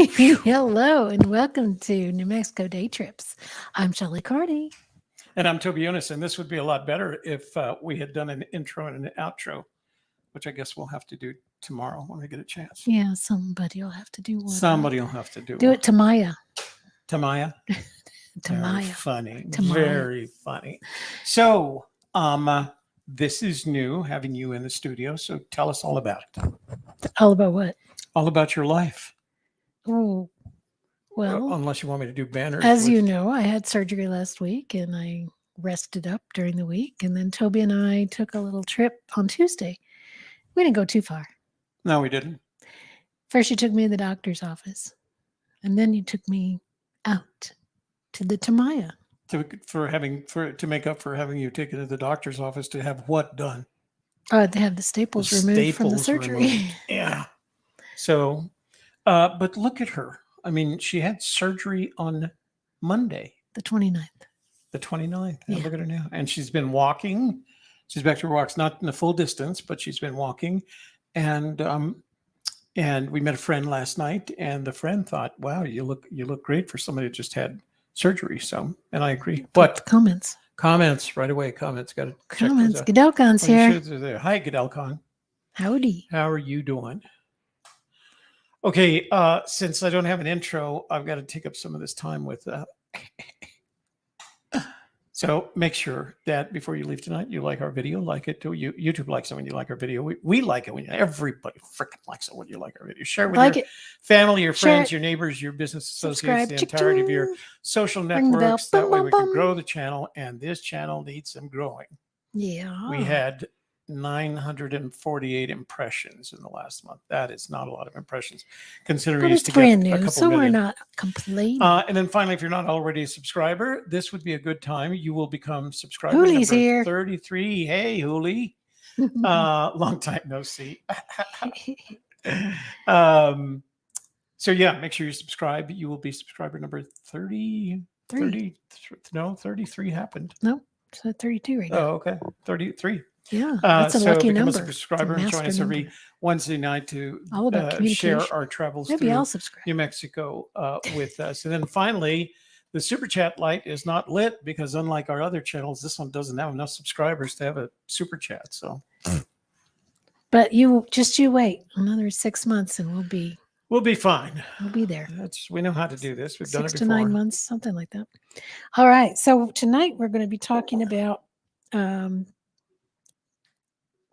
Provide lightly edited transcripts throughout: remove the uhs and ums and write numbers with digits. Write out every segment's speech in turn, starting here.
Hello and welcome to New Mexico Day Trips. I'm Shelley Carney. And I'm Toby Eunice, and this would be a lot better if we had done an intro and an outro, which I guess we'll have to do tomorrow when we get a chance. Yeah, somebody will have to do one. Somebody will have to do Do one. it, Tamaya. Tamaya? Very Tamaya. funny. Tamaya. Very funny. So, this is new, having you in the studio. So tell us all about it. All about what? All about your life. Oh, well, Unless you want me to do banners. as you know, I had surgery last week and I rested up during the week. And then Toby and I took a little trip on Tuesday. We didn't go too far. No, we didn't. First, you took me to the doctor's office, and then you took me out to the Tamaya. To make up for having you taken to the doctor's office to have what done? Oh, they have the staples removed from the surgery. Removed. Yeah. So, but look at her. I mean, she had surgery on Monday, The 29th. the 29th. Yeah. Look at her now. And she's been walking. She's back to her walks, not in the full distance, but she's been walking. And we met a friend last night, and the friend thought, "Wow, you look great for somebody who just had surgery." So, and I agree. But comments right away. Comments. Got to comments. Gidelcon's here. Hi, Gidelcon. Howdy. How are you doing? Okay, since I don't have an intro, I've got to take up some of this time with. So make sure that before you leave tonight, you like our video, like it too. YouTube likes it when you like our video. We like it when everybody freaking likes it when you like our video. Share it with your family, your friends, your neighbors, your business associates, the entirety of your social networks. That way we can grow the channel, and this channel needs some growing. Yeah. We had 948 impressions in the last month. That is not a lot of impressions, considering but it's brand new, so we're not complaining. And then finally, if you're not already a subscriber, this would be a good time. You will become subscriber Hoolie's number here. 33. Hey, Hoolie. Long time no see. So yeah, make sure you subscribe. You will be subscriber number 30. 33 happened. No, it's at 32 right now. Oh, okay. 33. Yeah, that's a lucky number. So become a subscriber and join us every Wednesday night to share our travels Maybe I'll subscribe. New Mexico with us. And then finally, the Super Chat light is not lit because unlike our other channels, this one doesn't have enough subscribers to have a Super Chat. So, but you wait another 6 months and we'll be fine. We'll be there. We know how to do this. We've done it before. 6 to 9 months, something like that. All right. So tonight we're going to be talking about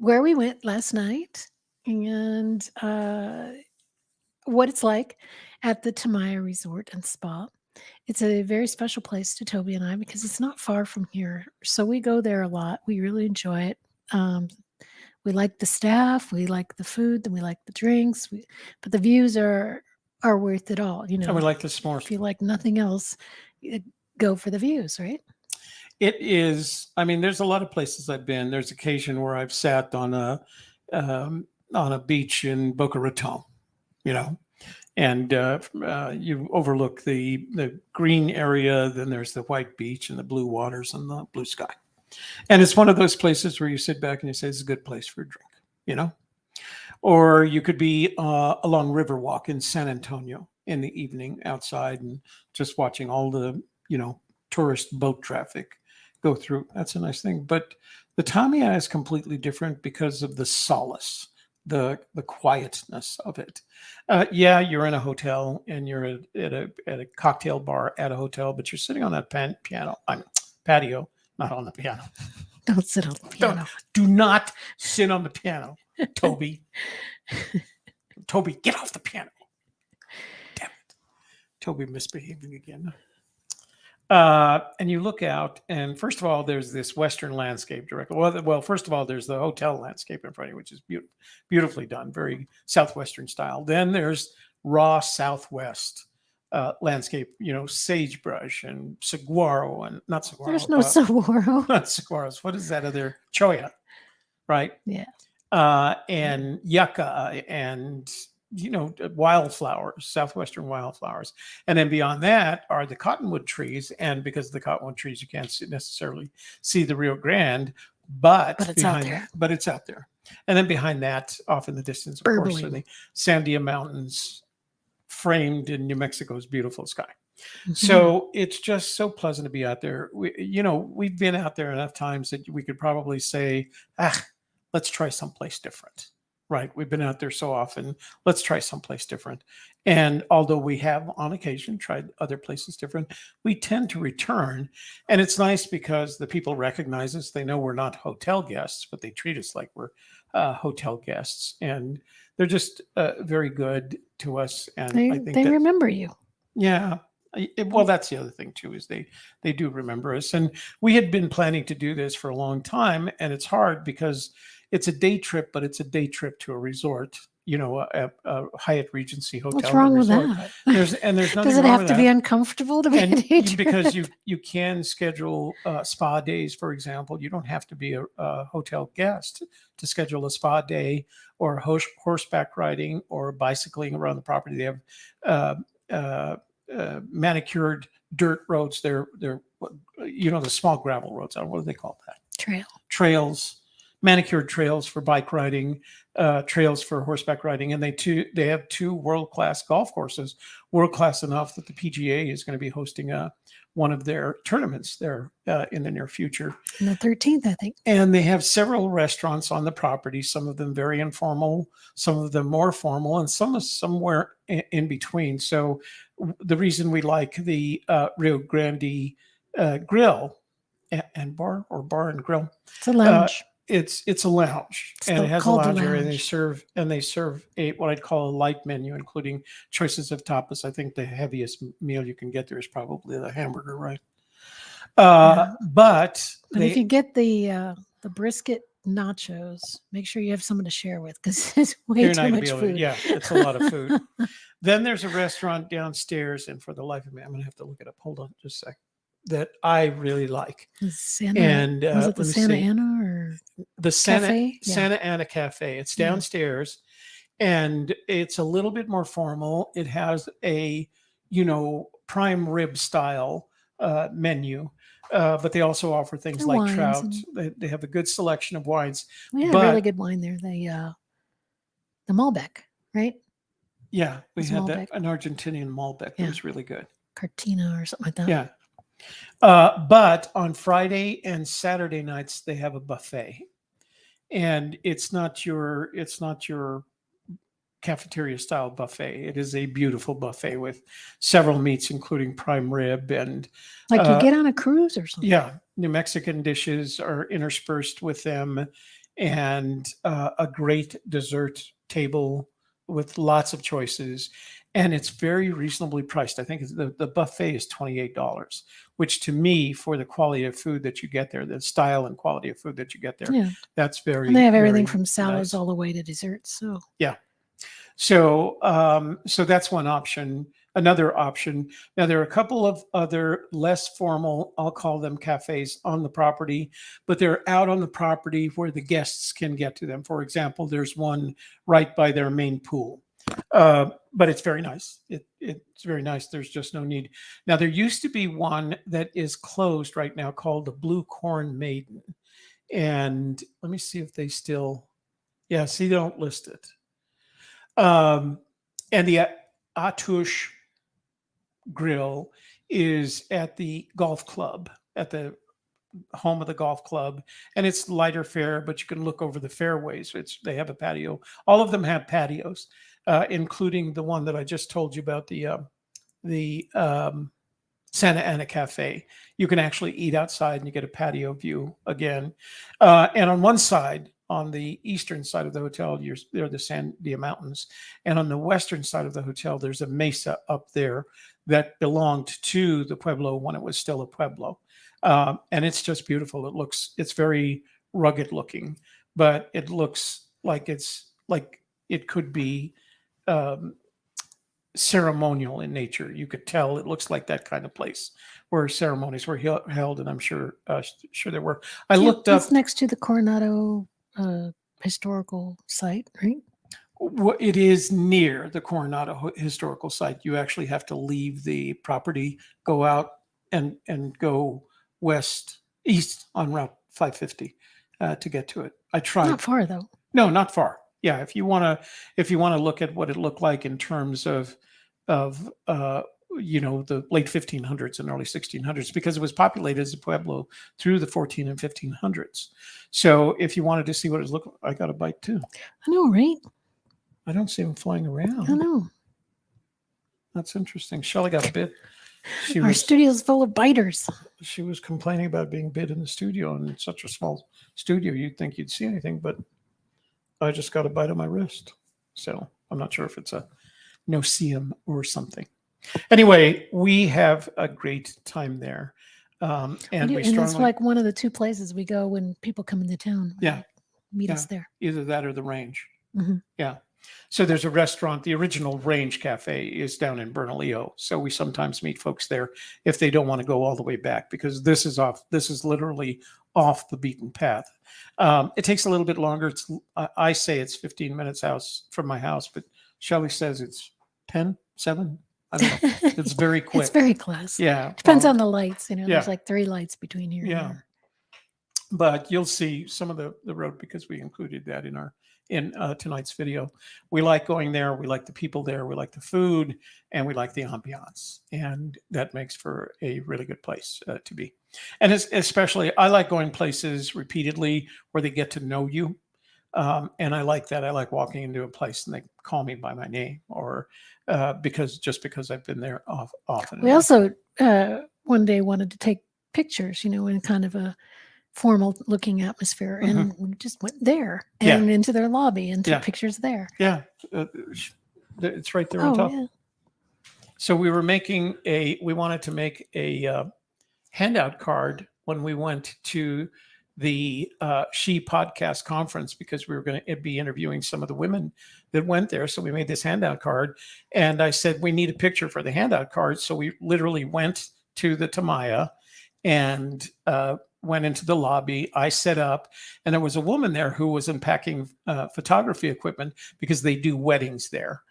where we went last night and what it's like at the Tamaya Resort and Spa. It's a very special place to Toby and I because it's not far from here. So we go there a lot. We really enjoy it. We like the staff, we like the food, and we like the drinks. But the views are worth it all. You know, and we like the s'mores. If you like nothing else, go for the views, right? It is. I mean, there's a lot of places I've been. There's occasion where I've sat on a beach in Boca Raton, you know, and you overlook the green area. Then there's the white beach and the blue waters and the blue sky. And it's one of those places where you sit back and you say, "It's a good place for a drink," you know. Or you could be along Riverwalk in San Antonio in the evening outside and just watching all the tourist boat traffic go through. That's a nice thing. But the Tamaya is completely different because of the solace, the quietness of it. Yeah, you're in a hotel and you're at a cocktail bar at a hotel, but you're sitting on that patio, not on the piano. Don't sit on the piano. Do not sit on the piano, Toby. Toby, get off the piano. Damn it. Toby misbehaving again. And you look out, and first of all, there's this western landscape directly. Well, first of all, there's the hotel landscape in front of you, which is beautifully done, very southwestern style. Then there's raw southwest landscape, sagebrush and saguaro, and not saguaro. There's no saguaro. Not saguaros. What is that other cholla, right? Yeah. And yucca and wildflowers, southwestern wildflowers. And then beyond that are the cottonwood trees. And because of the cottonwood trees, you can't necessarily see the Rio Grande, but it's out there. But it's out there. And then behind that, off in the distance, of course, are the Sandia Mountains, framed in New Mexico's beautiful sky. Mhm. So it's just so pleasant to be out there. We've been out there enough times that we could probably say, let's try someplace different. Right. We've been out there so often. Let's try someplace different. And although we have on occasion tried other places different, we tend to return. And it's nice because the people recognize us. They know we're not hotel guests, but they treat us like we're hotel guests. And they're just very good to us. And I think They that, remember you. yeah. Well, that's the other thing too is they do remember us, and we had been planning to do this for a long time, and it's hard because it's a day trip, but it's a day trip to a resort, a Hyatt Regency What's hotel and a wrong with resort. that? There's Does nothing it wrong have with to be that, uncomfortable to be a and day trip? because you can schedule spa days, for example, you don't have to be a hotel guest to schedule a spa day or horseback riding or bicycling around the property. They have uh, uh, manicured dirt roads. They're the small gravel roads. I don't know what do they call that? Trail. Trails, manicured trails for bike riding, trails for horseback riding, and they have two world class golf courses, world class enough that the PGA is going to be hosting one of their tournaments there in the near future. On the 13th, I think. And they have several restaurants on the property, some of them very informal, some of them more formal, and some is somewhere in between. So the reason we like the Rio Grande grill and bar and grill, It's a uh, lounge. it's a lounge, It's and it has a called the lounge area, and lounge. they serve a what I'd call a light menu, including choices of tapas. I think the heaviest meal you can get there is probably the hamburger, right? Yeah. But But if you get the brisket nachos, make sure you have someone to share with because it's way you're not too going to be much able to, food. yeah, it's a lot of food. Then there's a restaurant downstairs, and for the life of me, I'm going to have to look it up. Hold on just a sec. That I really like. And Was it the let me Santa see. Ana or The cafe? Yeah. Santa Ana Cafe. It's Yeah. downstairs, and it's a little bit more formal. It has a prime rib style menu, but they also offer things And like wines. trout. They have a good selection of wines. We had a really But good wine there. The Malbec, right? yeah, we It's had that Malbec. an Argentinian Malbec that Yeah. was really good. Cartina or something like that. Yeah. But on Friday and Saturday nights they have a buffet, and it's not your cafeteria style buffet. It is a beautiful buffet with several meats, including prime rib and Like you uh, get on a cruise or something. yeah, New Mexican dishes are interspersed with them, and a great dessert table with lots of choices. And it's very reasonably priced. I think the buffet is $28, which to me, for the quality of food that you get there, the style and quality of food that you get there, Yeah. that's very, And they have everything very from salads nice. all the way to desserts. So Yeah. So that's one option. Another option. Now there are a couple of other less formal, I'll call them cafes on the property, but they're out on the property where the guests can get to them. For example, there's one right by their main pool, but it's very nice. It's very nice. There's just no need. Now there used to be one that is closed right now called the Blue Corn Maiden, and let me see if they still. Yeah, see, they don't list it. Um, and the Atush Grill is at the golf club, at the home of the golf club, and it's lighter fare, but you can look over the fairways. They have a patio. All of them have patios, including the one that I just told you about, the Santa Ana Cafe. You can actually eat outside and you get a patio view again. And on one side, on the eastern side of the hotel, there are the Sandia Mountains. And on the western side of the hotel, there's a mesa up there that belonged to the Pueblo when it was still a Pueblo. And it's just beautiful. It's very rugged looking, but it looks like it could be um, ceremonial in nature. You could tell it looks like that kind of place where ceremonies were held, and I'm sure there were. I looked up. That's next to the Coronado historical site, right? It is near the Coronado Historical Site. You actually have to leave the property, go out, and go east on Route 550 to get to it. I tried. Not far though. No, not far. Yeah, if you want to look at what it looked like in terms of of the late 1500s and early 1600s, because it was populated as a pueblo through the 14 and 1500s. So if you wanted to see what it looked like, I got a bite too. I know, right? I don't see them flying I around. know. That's interesting. Shelly got bit. Our studio's full of biters. She was complaining about being bit in the studio, and it's such a small studio, you'd think you'd see anything, but I just got a bite on my wrist. So I'm not sure if it's a no-see-em or something. Anyway, we have a great time there. And we strongly, it's like one of the two places we go when people come into town. Yeah. Meet us there. Either that or the Range. Mm-hmm. Yeah. So there's a restaurant, the original Range Cafe is down in Bernalillo. So we sometimes meet folks there if they don't want to go all the way back, because this is literally off the beaten path. It takes a little bit longer. I say it's 15 minutes from my house, but Shelley says it's 10, 7. I don't know. It's very quick. It's very close. Yeah. Depends on the lights. There's like 3 lights between here. Yeah. And there. But you'll see some of the road, because we included that in tonight's video. We like going there. We like the people there. We like the food, and we like the ambiance. And that makes for a really good place to be. And especially, I like going places repeatedly where they get to know you. And I like that. I like walking into a place and they call me by my name, or because I've been there often. We also one day wanted to take pictures, in kind of a formal looking atmosphere, and we just went there and into their lobby and took pictures there. Yeah, it's right there on top. Yeah. So we wanted to make a handout card when we went to the She Podcast Conference, because we were going to be interviewing some of the women that went there. So we made this handout card, and I said, we need a picture for the handout card. So we literally went to the Tamaya and went into the lobby. I set up, and there was a woman there who was unpacking photography equipment, because they do weddings there.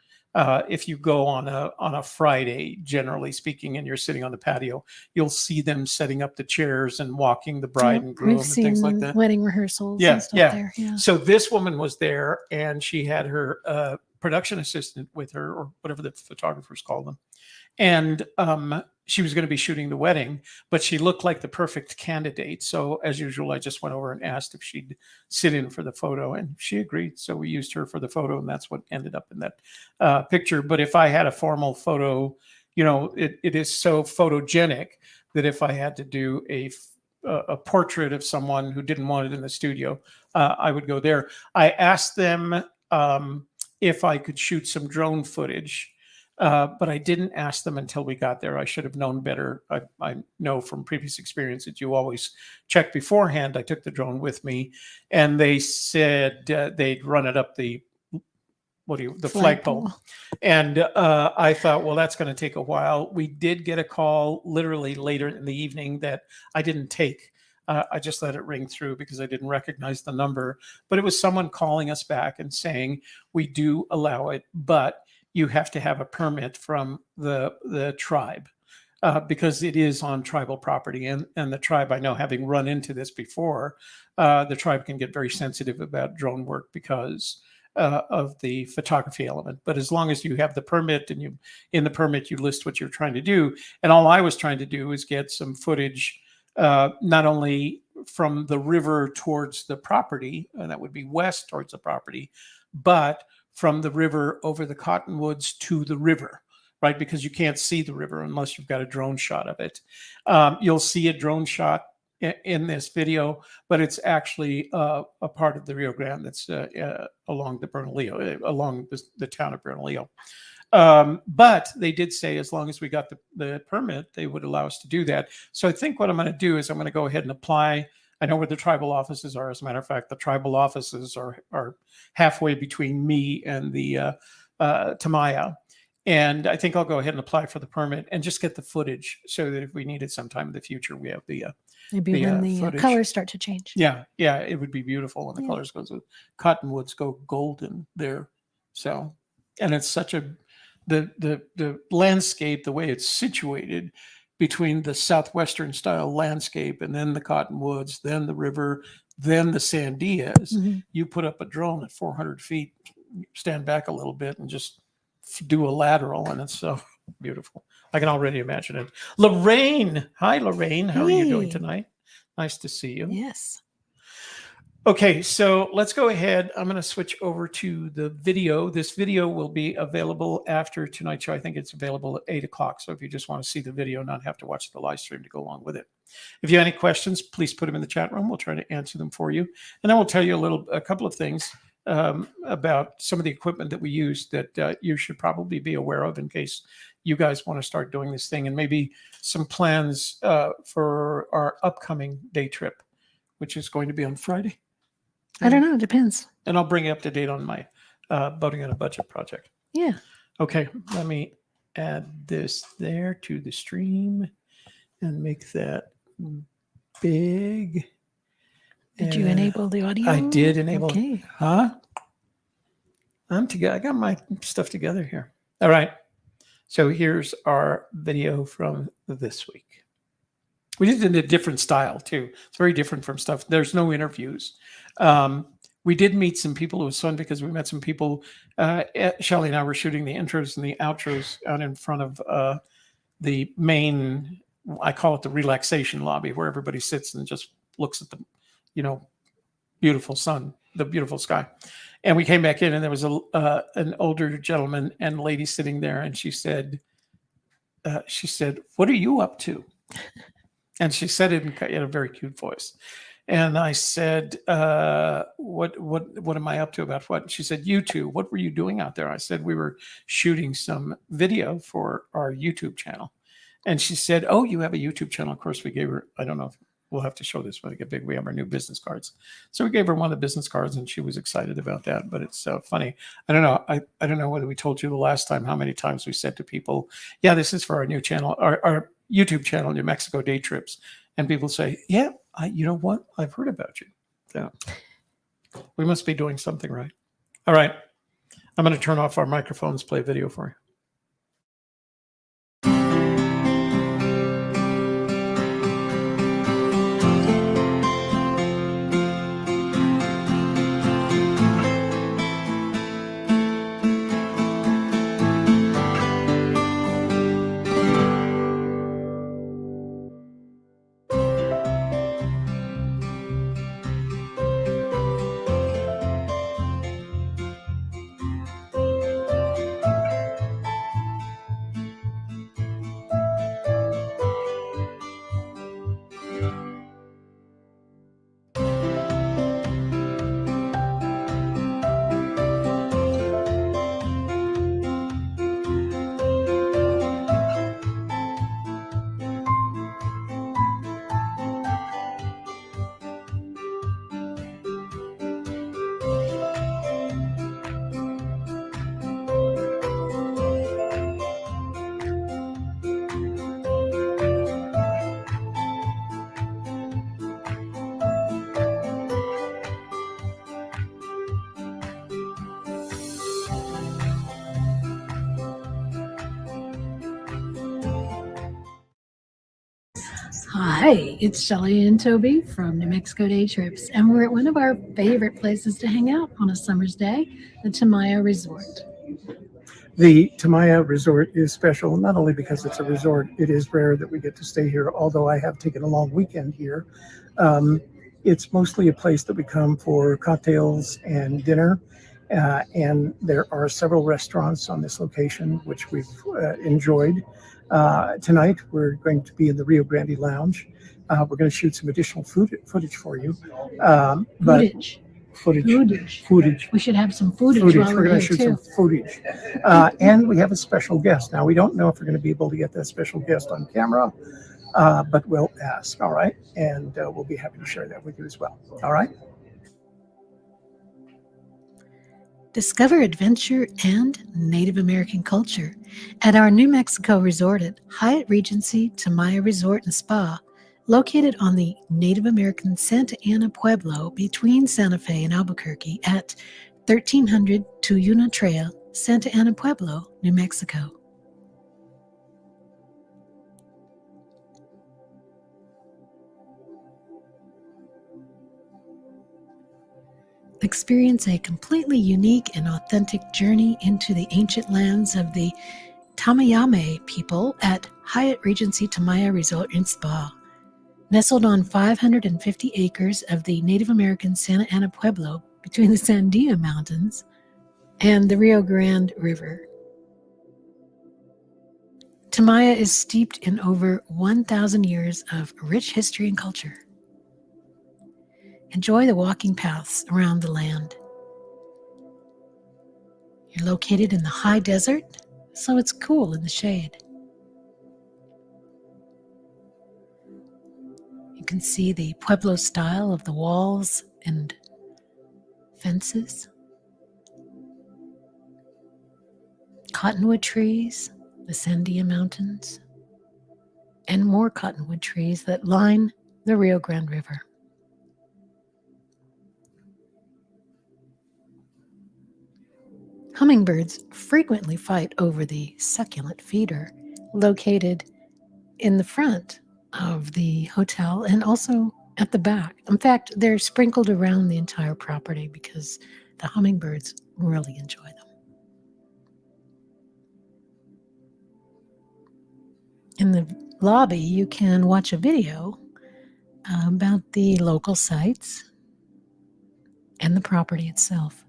If you go on a Friday, generally speaking, and you're sitting on the patio, you'll see them setting up the chairs and walking the bride and groom and things like that. Wedding rehearsals and stuff there. Yeah. So this woman was there, and she had her production assistant with her, or whatever the photographers call them. And she was going to be shooting the wedding, but she looked like the perfect candidate. So as usual, I just went over and asked if she'd sit in for the photo, and she agreed. So we used her for the photo, and that's what ended up in that picture. But if I had a formal photo, it is so photogenic that if I had to do a portrait of someone who didn't want it in the studio, I would go there. I asked them if I could shoot some drone footage. But I didn't ask them until we got there. I should have known better. I know from previous experience that you always check beforehand. I took the drone with me, and they said they'd run it up the flagpole. And I thought, well, that's going to take a while. We did get a call literally later in the evening that I didn't take. I just let it ring through because I didn't recognize the number. But it was someone calling us back and saying, we do allow it, but you have to have a permit from the tribe, because it is on tribal property. And the tribe, I know, having run into this before, the tribe can get very sensitive about drone work because of the photography element. But as long as you have the permit, and in the permit you list what you're trying to do. And all I was trying to do is get some footage, not only from the river towards the property, and that would be west towards the property, but from the river over the cottonwoods to the river, right? Because you can't see the river unless you've got a drone shot of it. You'll see a drone shot in this video, but it's actually a part of the Rio Grande that's along the Bernalillo, along the town of Bernalillo. But they did say as long as we got the permit, they would allow us to do that. So I think what I'm going to do is I'm going to go ahead and apply. I know where the tribal offices are. As a matter of fact, the tribal offices are halfway between me and the Tamaya. And I think I'll go ahead and apply for the permit and just get the footage, so that if we need it sometime in the future, we have the maybe when the colors start to change. Yeah, it would be beautiful when the colors go. Cottonwoods go golden there. So, and it's such the landscape, the way it's situated between the southwestern style landscape and then the cottonwoods, then the river, then the Sandias. You put up a drone at 400 feet, stand back a little bit, and just do a lateral, and it's so beautiful. I can already imagine it. Lorraine, hi Lorraine, how are you doing Hey. tonight? Nice to see you. Yes. Okay, so let's go ahead. I'm going to switch over to the video. This video will be available after tonight's show. I think it's available at 8 o'clock. So if you just want to see the video, not have to watch the live stream to go along with it. If you have any questions, please put them in the chat room. We'll try to answer them for you. And then we'll tell you a couple of things about some of the equipment that we use that you should probably be aware of in case you guys want to start doing this thing, and maybe some plans for our upcoming day trip, which is going to be on Friday. I don't know. It depends. And I'll bring you up to date on my boating on a budget project. Yeah. Okay, let me add this there to the stream and make that big. Did you enable the audio? I did enable it. Okay. Huh? I'm together. I got my stuff together here. All right. So here's our video from this week. We did it in a different style too. It's very different from stuff. There's no interviews. We did meet some people. It was fun because we met some people. Shelly and I were shooting the intros and the outros out in front of the main, I call it the relaxation lobby, where everybody sits and just looks at the, beautiful sun, the beautiful sky. And we came back in, and there was an older gentleman and lady sitting there, and she said, "What are you up to?" And she said it in a very cute voice. And I said, what am I up to? About what? And she said, YouTube. What were you doing out there? I said, we were shooting some video for our YouTube channel. And she said, oh, you have a YouTube channel. Of course, we gave her, I don't know if we'll have to show this when we get big. We have our new business cards. So we gave her one of the business cards, and she was excited about that. But it's funny. I don't know. I don't know whether we told you the last time how many times we said to people, yeah, this is for our new channel, our YouTube channel, New Mexico Day Trips. And people say, yeah, you know what? I've heard about you. Yeah. We must be doing something right. All right. I'm going to turn off our microphones, play video for you. Hi, it's Shelly and Toby from New Mexico Day Trips, and we're at one of our favorite places to hang out on a summer's day, the Tamaya Resort. The Tamaya Resort is special, not only because it's a resort. It is rare that we get to stay here, although I have taken a long weekend here. It's mostly a place that we come for cocktails and dinner, and there are several restaurants on this location, which we've enjoyed. Tonight, we're going to be in the Rio Grande Lounge. We're going to shoot some additional footage for you. Footage. We should have some footage while We're going to here shoot too. some footage. And we have a special guest. Now, we don't know if we're going to be able to get that special guest on camera, but we'll ask, all right? And we'll be happy to share that with you as well, all right? Discover adventure and Native American culture at our New Mexico resort at Hyatt Regency Tamaya Resort and Spa, located on the Native American Santa Ana Pueblo between Santa Fe and Albuquerque at 1300 Tuyuna Trail, Santa Ana Pueblo, New Mexico. Experience a completely unique and authentic journey into the ancient lands of the Tamaya people at Hyatt Regency Tamaya Resort and Spa. Nestled on 550 acres of the Native American Santa Ana Pueblo between the Sandia Mountains and the Rio Grande River. Tamaya is steeped in over 1,000 years of rich history and culture. Enjoy the walking paths around the land. You're located in the high desert, so it's cool in the shade. You can see the Pueblo style of the walls and fences. Cottonwood trees, the Sandia Mountains, and more cottonwood trees that line the Rio Grande River. Hummingbirds frequently fight over the succulent feeder located in the front of the hotel and also at the back. In fact, they're sprinkled around the entire property because the hummingbirds really enjoy them. In the lobby, you can watch a video about the local sites and the property itself.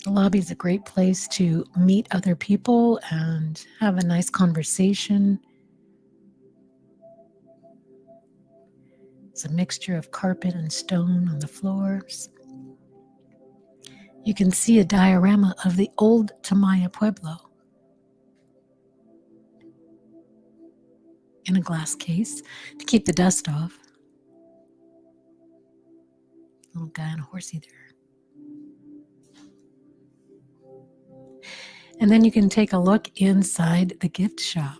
The lobby is a great place to meet other people and have a nice conversation. It's a mixture of carpet and stone on the floors. You can see a diorama of the old Tamaya Pueblo in a glass case to keep the dust off. Little guy on a horsey there. And then you can take a look inside the gift shop.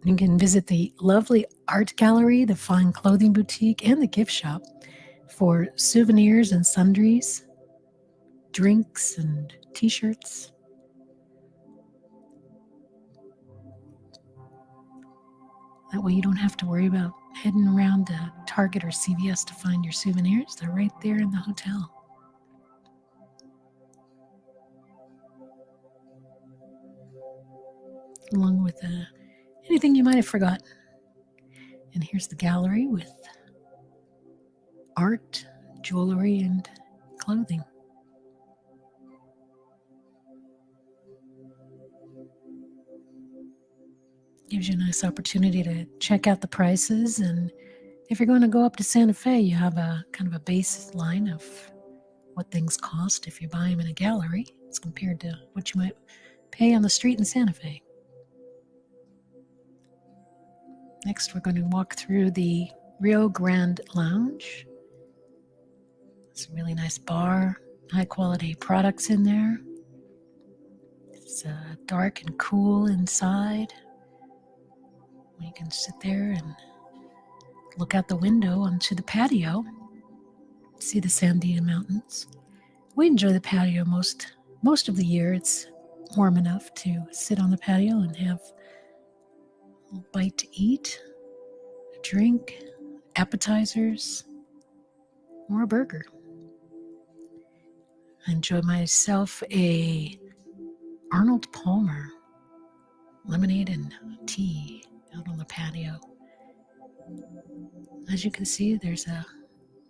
You can visit the lovely art gallery, the fine clothing boutique, and the gift shop for souvenirs and sundries, drinks and t-shirts. That way you don't have to worry about heading around to Target or CVS to find your souvenirs. They're right there in the hotel. Along with anything you might have forgotten. And here's the gallery with art, jewelry, and clothing. Gives you a nice opportunity to check out the prices, and if you're going to go up to Santa Fe, you have a kind of a baseline of what things cost if you buy them in a gallery as compared to what you might pay on the street in Santa Fe. Next, we're going to walk through the Rio Grande Lounge. It's a really nice bar, high quality products in there. It's dark and cool inside. You can sit there and look out the window onto the patio, see the Sandia Mountains. We enjoy the patio most of the year. It's warm enough to sit on the patio and have a little bite to eat, a drink, appetizers, or a burger. I enjoy myself a Arnold Palmer lemonade and tea out on the patio. As you can see, there's a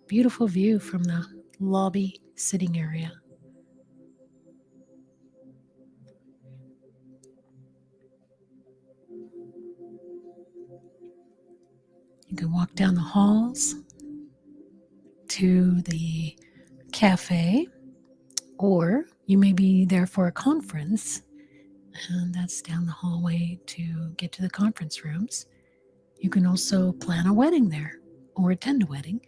beautiful view from the lobby sitting area. You can walk down the halls to the cafe, or you may be there for a conference, and that's down the hallway to get to the conference rooms. You can also plan a wedding there or attend a wedding.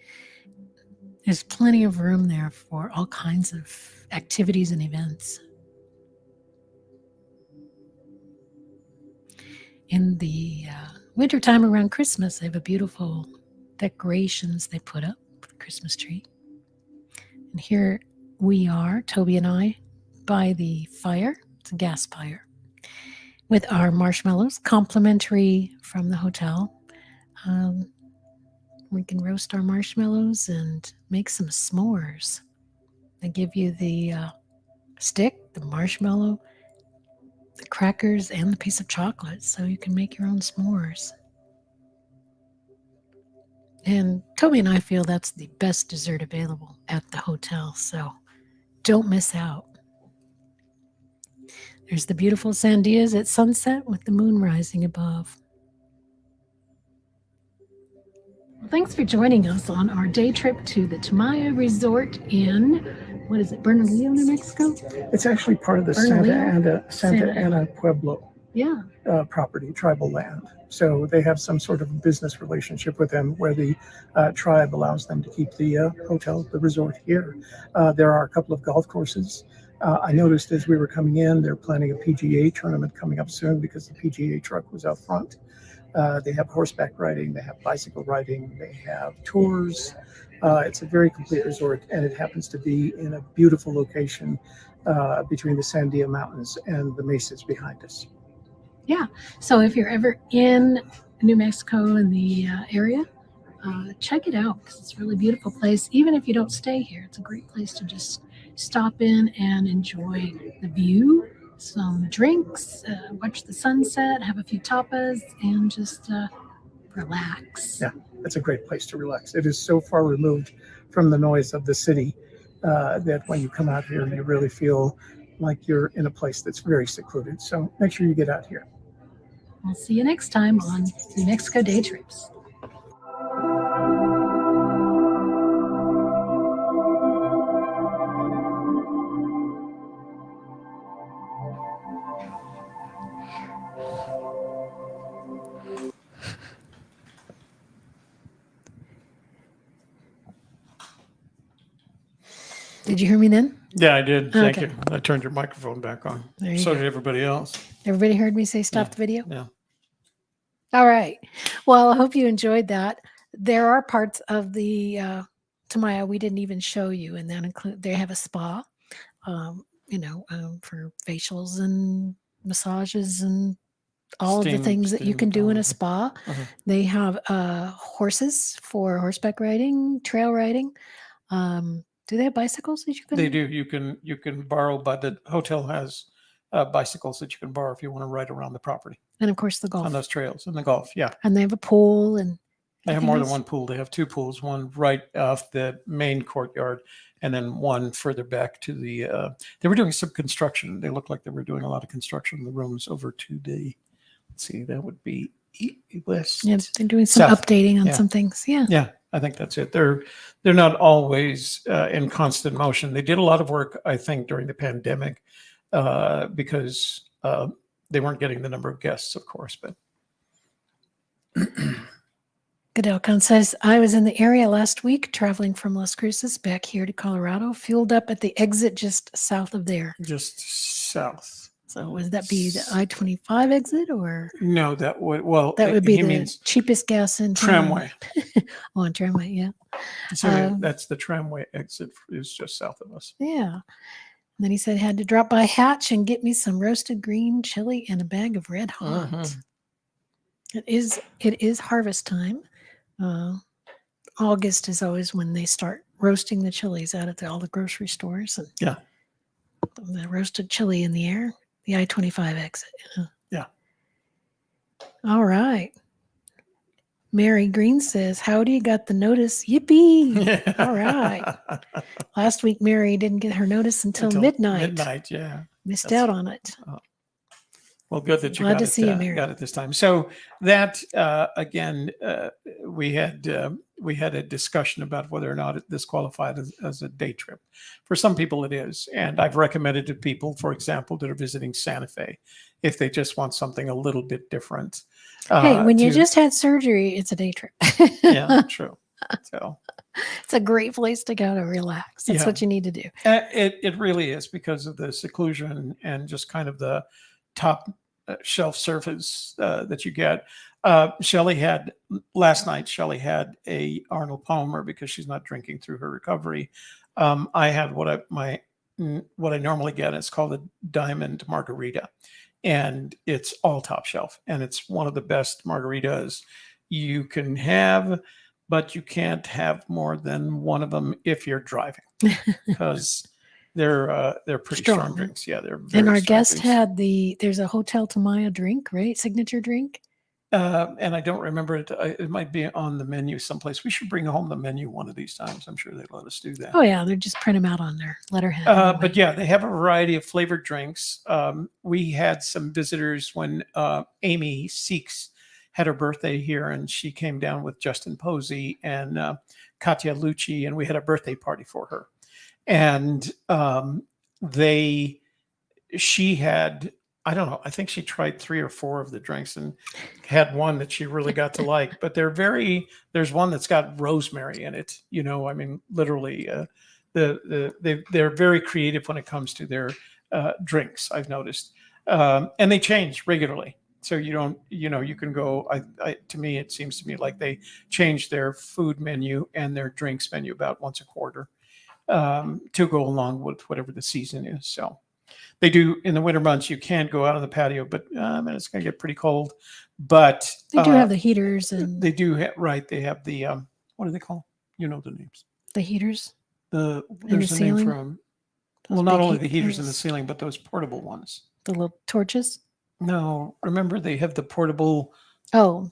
There's plenty of room there for all kinds of activities and events. In the wintertime around Christmas, they have a beautiful decorations they put up for the Christmas tree. And here Toby and I, by the fire. It's a gas fire with our marshmallows, complimentary from the hotel. Um, we can roast our marshmallows and make some s'mores. They give you the stick, the marshmallow, the crackers, and the piece of chocolate, so you can make your own s'mores. And Toby and I feel that's the best dessert available at the hotel, so don't miss out. There's the beautiful Sandias at sunset with the moon rising above. Well, thanks for joining us on our day trip to the Tamaya Resort in, what is it, Bernalillo, New Mexico? It's actually part of the Santa Ana Pueblo Yeah. Property, tribal land. So they have some sort of business relationship with them where the tribe allows them to keep the hotel, the resort here. There are a couple of golf courses. I noticed as we were coming in, they're planning a PGA tournament coming up soon because the PGA truck was out front. They have horseback riding, they have bicycle riding, they have tours. It's a very complete resort, and it happens to be in a beautiful location between the Sandia Mountains and the mesas behind us. Yeah. So if you're ever in New Mexico in the area, check it out because it's a really beautiful place. Even if you don't stay here, it's a great place to just stop in and enjoy the view, some drinks, watch the sunset, have a few tapas, and just relax. Yeah, it's a great place to relax. It is so far removed from the noise of the city that when you come out here, you really feel like you're in a place that's very secluded. So make sure you get out here. We'll see you next time on New Mexico Day Trips. Did you hear me then? Yeah, I did. Thank Okay. you. I turned your microphone back on. There you So go. did everybody else. Everybody heard me say stop the video? Yeah. All right. Well, I hope you enjoyed that. There are parts of the Tamaya we didn't even show you, and that include they have a spa, for facials and massages and all of the things that you can do in a spa. They have horses for horseback riding, trail riding. Do they have bicycles that you can? They do. You can borrow, but the hotel has bicycles that you can borrow if you want to ride around the property. And of course the golf On those trails and the golf. Yeah. And they have a pool and they have more than one pool. They have two pools, one right off the main courtyard and then one further back to the they were doing some construction. They looked like they were doing a lot of construction in the rooms over to the, let's see, that would be west. Yeah, they're doing some south. Updating on some things. Yeah. Yeah, I think that's it. They're not always in constant motion. They did a lot of work, I think, during the pandemic because they weren't getting the number of guests, of course, but Goodell says, I was in the area last week traveling from Las Cruces back here to Colorado, fueled up at the exit just south of there. Just south. So would that be the I-25 exit or? No, that would, that would be the cheapest gas in tramway. On tramway, yeah. So that's the tramway exit is just south of us. Yeah. And then he said, had to drop by Hatch and get me some roasted green chili and a bag of Red Hot. It is harvest time. August is always when they start roasting the chilies out at all the grocery stores. And yeah. The roasted chili in the air, the I-25 exit. Yeah. All right. Mary Green says, howdy, you got the notice. Yippee. Yeah. All right. Last week, Mary didn't get her notice until midnight. Midnight, yeah. Missed out on it. Well, good that you got it this time. So that again, we had a discussion about whether or not this qualified as a day trip. For some people, it is, and I've recommended to people, for example, that are visiting Santa Fe, if they just want something a little bit different. Hey, when you just had surgery, it's a day trip. Yeah, true. So it's a great place to go to relax. That's what you need to do. It really is because of the seclusion and just kind of the top shelf surface that you get. Shelly had last night. Shelly had a Arnold Palmer because she's not drinking through her recovery. I had what I normally get. It's called a diamond margarita, and it's all top shelf, and it's one of the best margaritas you can have, but you can't have more than one of them if you're driving because they're pretty strong Strong, huh? drinks. Yeah, they're And very our strong guest drinks. had there's a Hotel Tamaya drink, right? Signature drink. And I don't remember it. It might be on the menu someplace. We should bring home the menu one of these times. I'm sure they'd let us do that. Oh yeah, they're just print them out on their letterhead anyway. But yeah, they have a variety of flavored drinks. We had some visitors when Amy Seeks had her birthday here, and she came down with Justin Posey and Katya Lucci, and we had a birthday party for her. And they she had, I don't know, I think she tried 3 or 4 of the drinks and had one that she really got to like. But there's one that's got rosemary in it. I mean, literally, they're very creative when it comes to their drinks. I've noticed, and they change regularly. So you don't, you can go. To me, it seems to me like they change their food menu and their drinks menu about once a quarter to go along with whatever the season is. So they do in the winter months. You can go out on the patio, but it's going to get pretty cold. But They do have the heaters they and do right. They have the what do they call? You know the names. the heaters There's a name ceiling. for them. Those Well, not big only the heaters in the things, ceiling, but those portable ones. the little torches. No, remember they have the portable Oh,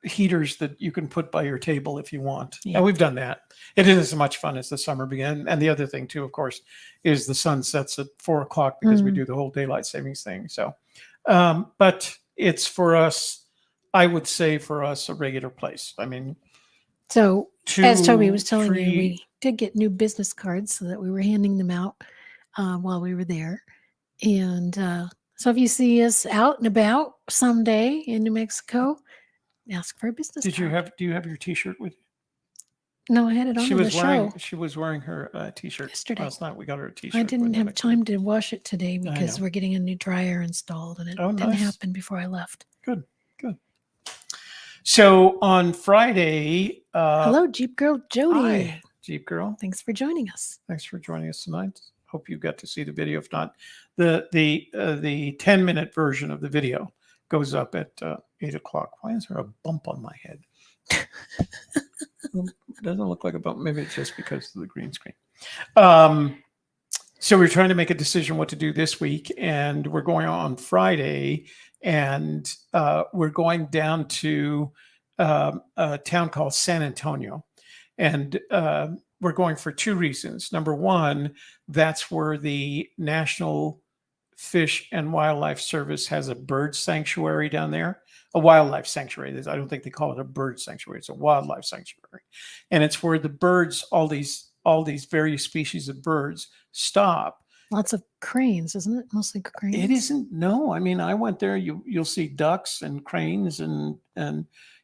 heaters that you can put by your table if you want. Yeah. And we've done that. It isn't as much fun as the summer began. And the other thing too, of course, is the sun sets at 4 o'clock because we do the whole daylight savings thing. So, but it's for us, I would say for us, a regular place. I mean, so as Toby was 2, telling you, 3. we did get new business cards so that we were handing them out while we were there. And so if you see us out and about someday in New Mexico, ask for a business card. Do you have your T-shirt with you? No, I had it on She in the was wearing show she was wearing her T-shirt yesterday. last night. We got her a T-shirt. I when didn't they have went to- time to wash it today because know. we're getting a new dryer installed and it Oh, didn't nice. happen before I left. Good. So on Friday, Hello, Jeep Girl Jody. hi, Jeep Girl. Thanks for joining us. Thanks for joining us tonight. Hope you got to see the video. If not, the 10-minute version of the video goes up at 8 o'clock. Why is there a bump on my head? It doesn't look like a bump. Maybe it's just because of the green screen. So we're trying to make a decision what to do this week, and we're going on Friday, and we're going down to a town called San Antonio, and we're going for 2 reasons. Number one, that's where the National Fish and Wildlife Service has a bird sanctuary down there, a wildlife sanctuary. I don't think they call it a bird sanctuary; it's a wildlife sanctuary, and it's where the birds, all these various species of birds, stop. Lots of cranes, isn't it? Mostly cranes. It isn't. No, I mean, I went there. You'll see ducks and cranes and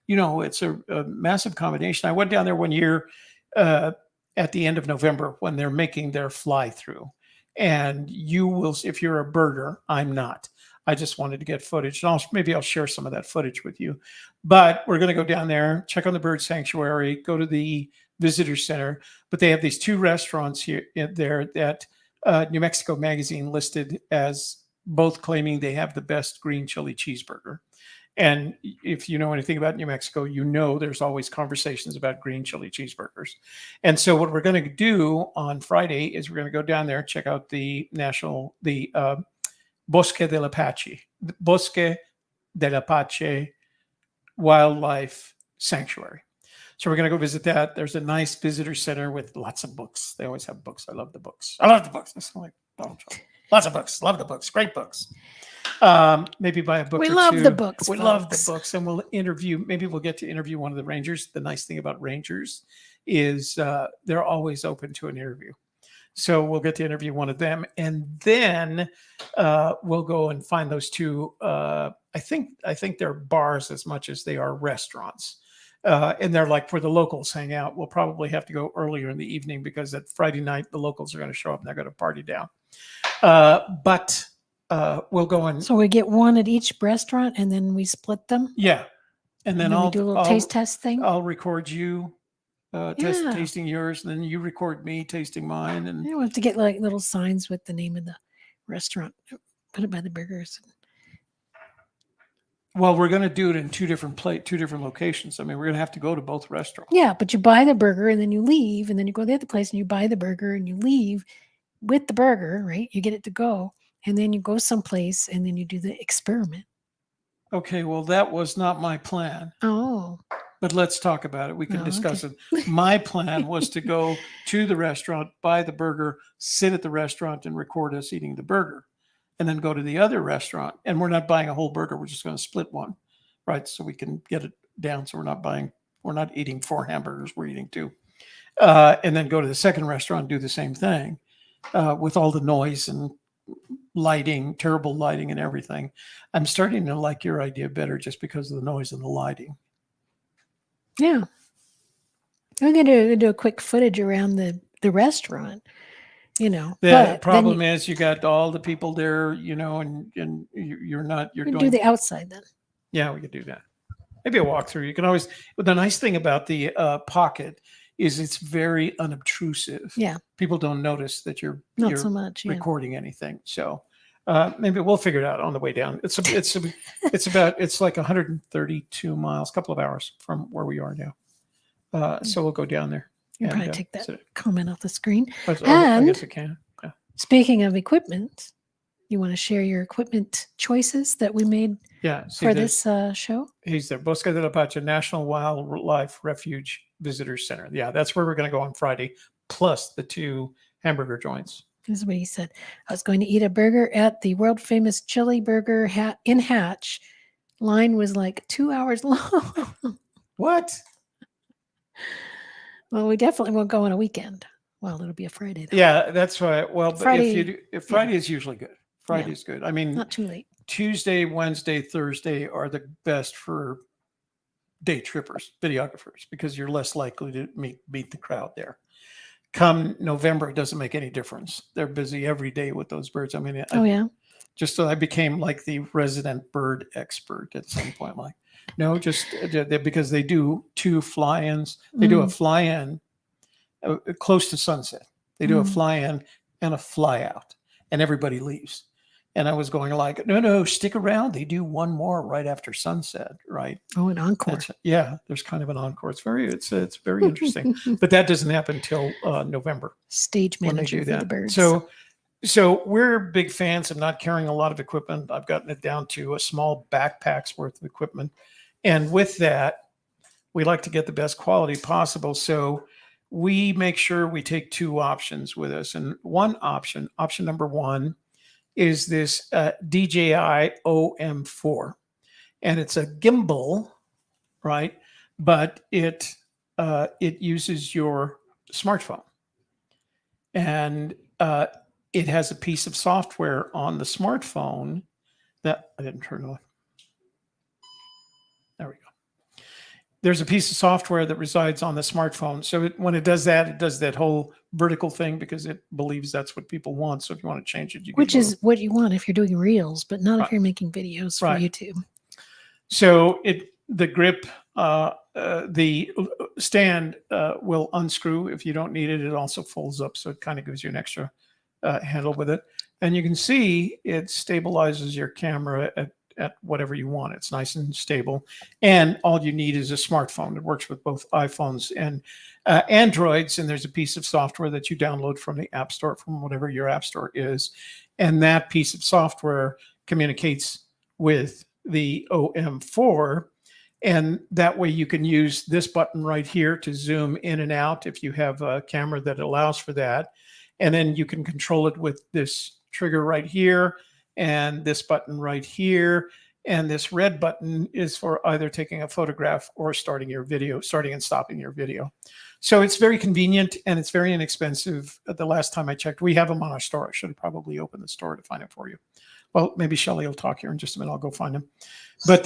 it's a massive combination. I went down there one year at the end of November when they're making their fly through, and you will, if you're a birder. I'm not. I just wanted to get footage, and maybe I'll share some of that footage with you. But we're going to go down there, check on the bird sanctuary, go to the visitor center. But they have these 2 restaurants here there that New Mexico Magazine listed as both claiming they have the best green chili cheeseburger. And if you know anything about New Mexico, there's always conversations about green chili cheeseburgers. And so what we're going to do on Friday is we're going to go down there, check out the Bosque del Apache Wildlife Sanctuary. So we're going to go visit that. There's a nice visitor center with lots of books. They always have books. I love the books. It's like Donald Trump. Lots of books. Love the books. Great books. Maybe buy a book or two. We love the books. We love the books, and maybe we'll get to interview one of the rangers. The nice thing about rangers is they're always open to an interview. So we'll get to interview one of them, and then we'll go and find those 2. I think they're bars as much as they are restaurants. And they're like where the locals hang out. We'll probably have to go earlier in the evening because that Friday night the locals are going to show up and they're going to party down. But we'll go and So we get one at each restaurant and then we split them. yeah, And And then then we do a little taste test thing. I'll record you Yeah. tasting yours, and then you record me tasting mine. And You have to get like little signs with the name of the restaurant. Put it by the burgers. well, we're going to do it in two different locations. I mean, we're going to have to go to both restaurants. Yeah, but you buy the burger and then you leave, and then you go to the other place and you buy the burger and you leave with the burger, right? You get it to go, and then you go someplace and then you do the experiment. Okay, well, that was not my plan, Oh, but let's talk about it. We can oh, okay. discuss it. My plan was to go to the restaurant, buy the burger, sit at the restaurant, and record us eating the burger, and then go to the other restaurant. And we're not buying a whole burger; we're just going to split one, right? So we can get it down. So we're not eating 4 hamburgers; we're eating 2. And then go to the second restaurant, do the same thing with all the noise and lighting, terrible lighting and everything. I'm starting to like your idea better just because of the noise and the lighting. Yeah, I'm gonna do a quick footage around the restaurant, The but then problem is you got all the people there, and you're you do going. the outside then. Yeah, we could do that. Maybe a walkthrough. You can always. But the nice thing about the pocket is it's very unobtrusive. Yeah, People don't notice that you're not so much. Yeah. recording anything. So maybe we'll figure it out on the way down. It's like 132 miles, a couple of hours from where we are now. So we'll go down there. You can and, probably take that sit- comment off the screen. I And guess I can. Yeah. speaking of equipment, you want to share your equipment choices that we made Yeah. See, for this show? he's there. Bosque de la Pacha National Wildlife Refuge Visitor Center. Yeah, that's where we're going to go on Friday, plus the 2 hamburger joints. This is what he said. I was going to eat a burger at the world famous Chili Burger in Hatch. Line was like 2 hours long. What? Well, we definitely won't go on a weekend. Well, it'll be a Friday though. Yeah, that's right. Well, but Friday, if Friday is usually good. Friday is good. I mean, not too late. Tuesday, Wednesday, Thursday are the best for day trippers, videographers, because you're less likely to meet the crowd there. Come November, it doesn't make any difference. They're busy every day with those birds. I mean, Oh yeah. just so I became like the resident bird expert at some point. Like, no, just because they do 2 fly-ins. They do a fly-in close to sunset. They do a fly-in and a fly-out, and everybody leaves. And I was going like, no, stick around. They do one more right after sunset, right? Oh, an encore. There's kind of an encore. It's very interesting, but that doesn't happen until November. Stage when they manager do for the that. birds. So we're big fans of not carrying a lot of equipment. I've gotten it down to a small backpack's worth of equipment, and with that, we like to get the best quality possible. So we make sure we take 2 options with us, and option number 1 is this DJI OM4, and it's a gimbal, right? But it uses your smartphone, and it has a piece of software on the smartphone that I didn't turn on. There we go. There's a piece of software that resides on the smartphone. So when it does that whole vertical thing because it believes that's what people want. So if you want to change it, which is what you want if you're doing reels, but not if you're making videos for Right. YouTube. So the grip, the stand will unscrew if you don't need it. It also folds up, so it kind of gives you an extra handle with it. And you can see it stabilizes your camera at whatever you want. It's nice and stable. And all you need is a smartphone. It works with both iPhones and Androids. And there's a piece of software that you download from the App Store, from whatever your App Store is. And that piece of software communicates with the OM4. And that way you can use this button right here to zoom in and out if you have a camera that allows for that. And then you can control it with this trigger right here and this button right here. And this red button is for either taking a photograph or starting and stopping your video. So it's very convenient and it's very inexpensive. The last time I checked, we have them on our store. I should have probably opened the store to find it for you. Well, maybe Shelly will talk here in just a minute. I'll go find them. But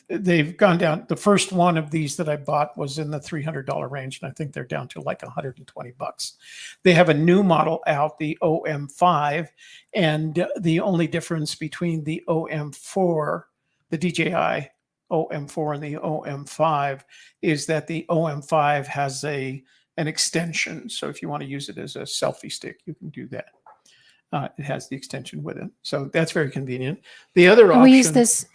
they've gone down. The first one of these that I bought was in the $300 range, and I think they're down to like $120. They have a new model out, the OM5, and the only difference between the OM4, the DJI OM4 and the OM5 is that the OM5 has an extension. So if you want to use it as a selfie stick, you can do that. It has the extension with it. So that's very convenient. The other And we used option, this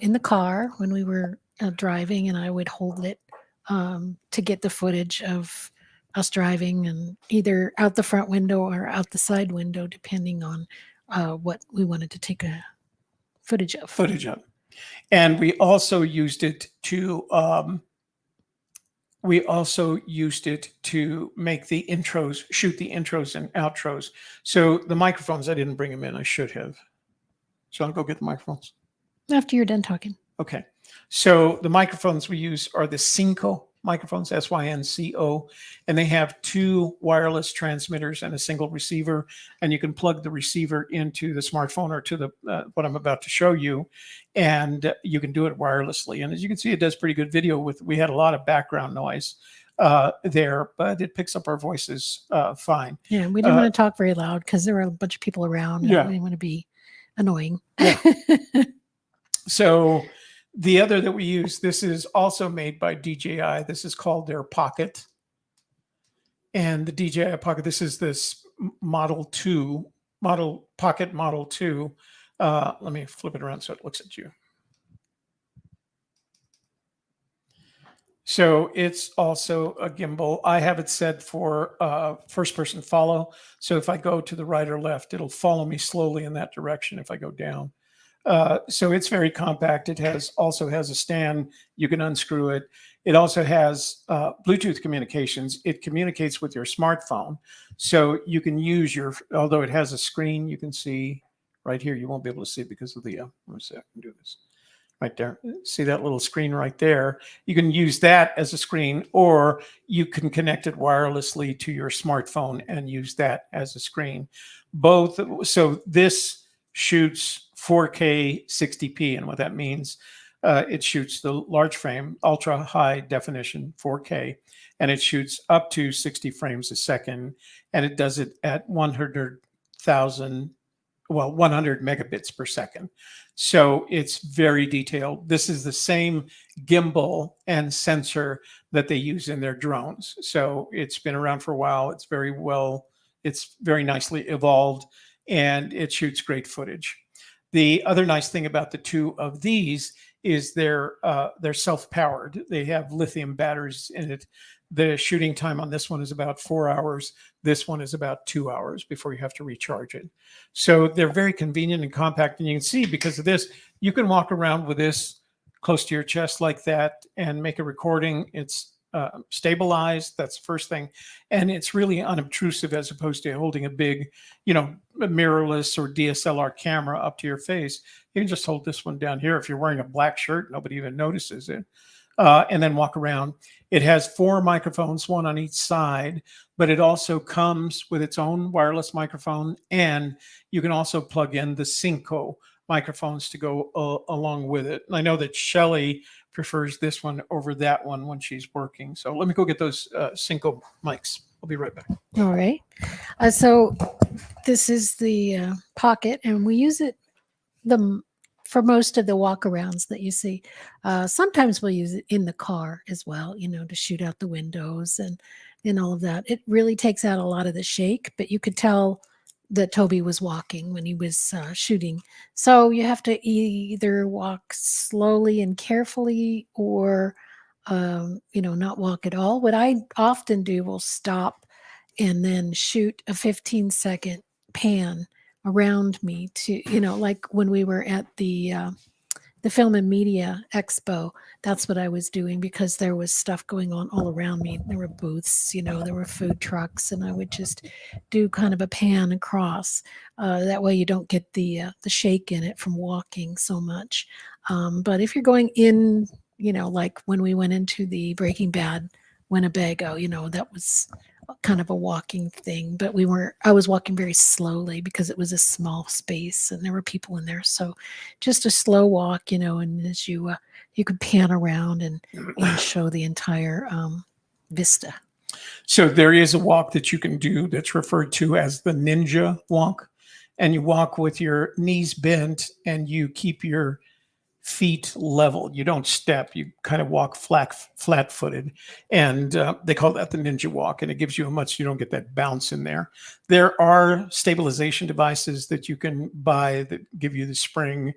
in the car when we were driving, and I would hold it to get the footage of us driving, and either out the front window or out the side window, depending on what we wanted to take a footage of. footage of. And we also used it to make the intros, shoot the intros and outros. So the microphones, I didn't bring them in. I should have. So I'll go get the microphones. After you're done talking. Okay. So the microphones we use are the Synco microphones, Synco, and they have 2 wireless transmitters and a single receiver. And you can plug the receiver into the smartphone or to the what I'm about to show you, and you can do it wirelessly. And as you can see, it does pretty good video. We had a lot of background noise there, but it picks up our voices fine. Yeah, we didn't want to talk very loud because there were a bunch of people around. And Yeah. we didn't want to be annoying. Yeah. So the other that we use, this is also made by DJI. This is called their Pocket. And the DJI Pocket, this is this Pocket Model 2. Let me flip it around so it looks at you. So it's also a gimbal. I have it set for first person follow. So if I go to the right or left, it'll follow me slowly in that direction if I go down. So it's very compact. It also has a stand. You can unscrew it. It also has Bluetooth communications. It communicates with your smartphone. So you can use although it has a screen, you can see right here. You won't be able to see it because of the, let me see, I can do this right there. See that little screen right there? You can use that as a screen, or you can connect it wirelessly to your smartphone and use that as a screen. Both. So this shoots 4K 60p, and what that means, it shoots the large frame, ultra high definition 4K, and it shoots up to 60 frames a second, and it does it at 100 megabits per second. So it's very detailed. This is the same gimbal and sensor that they use in their drones. So it's been around for a while. It's very nicely evolved, and it shoots great footage. The other nice thing about the 2 of these is they're self-powered. They have lithium batteries in it. The shooting time on this one is about 4 hours. This one is about 2 hours before you have to recharge it. So they're very convenient and compact. And you can see, because of this, you can walk around with this close to your chest like that and make a recording. It's stabilized. That's the first thing. And it's really unobtrusive as opposed to holding a big, mirrorless or DSLR camera up to your face. You can just hold this one down here. If you're wearing a black shirt, nobody even notices it. And then walk around. It has 4 microphones, 1 on each side, but it also comes with its own wireless microphone, and you can also plug in the Synco microphones to go along with it. And I know that Shelly prefers this one over that one when she's working. So let me go get those Synco mics. I'll be right back. All right. So this is the Pocket, and we use it for most of the walkarounds that you see. Sometimes we'll use it in the car as well, to shoot out the windows and all of that. It really takes out a lot of the shake, but you could tell that Toby was walking when he was shooting. So you have to either walk slowly and carefully, or not walk at all. What I often do will stop and then shoot a 15-second pan around me to, like when we were at the Film and Media Expo. That's what I was doing, because there was stuff going on all around me. There were booths, there were food trucks, and I would just do kind of a pan across. That way you don't get the shake in it from walking so much. But if you're going in, like when we went into the Breaking Bad Winnebago, that was kind of a walking thing, but I was walking very slowly because it was a small space and there were people in there. So just a slow walk, and as you could pan around and show the entire vista. So there is a walk that you can do that's referred to as the ninja walk, and you walk with your knees bent and you keep your feet level. You don't step. You kind of walk flat footed, and they call that the ninja walk. And it gives you a much. You don't get that bounce in there. There are stabilization devices that you can buy that give you the spring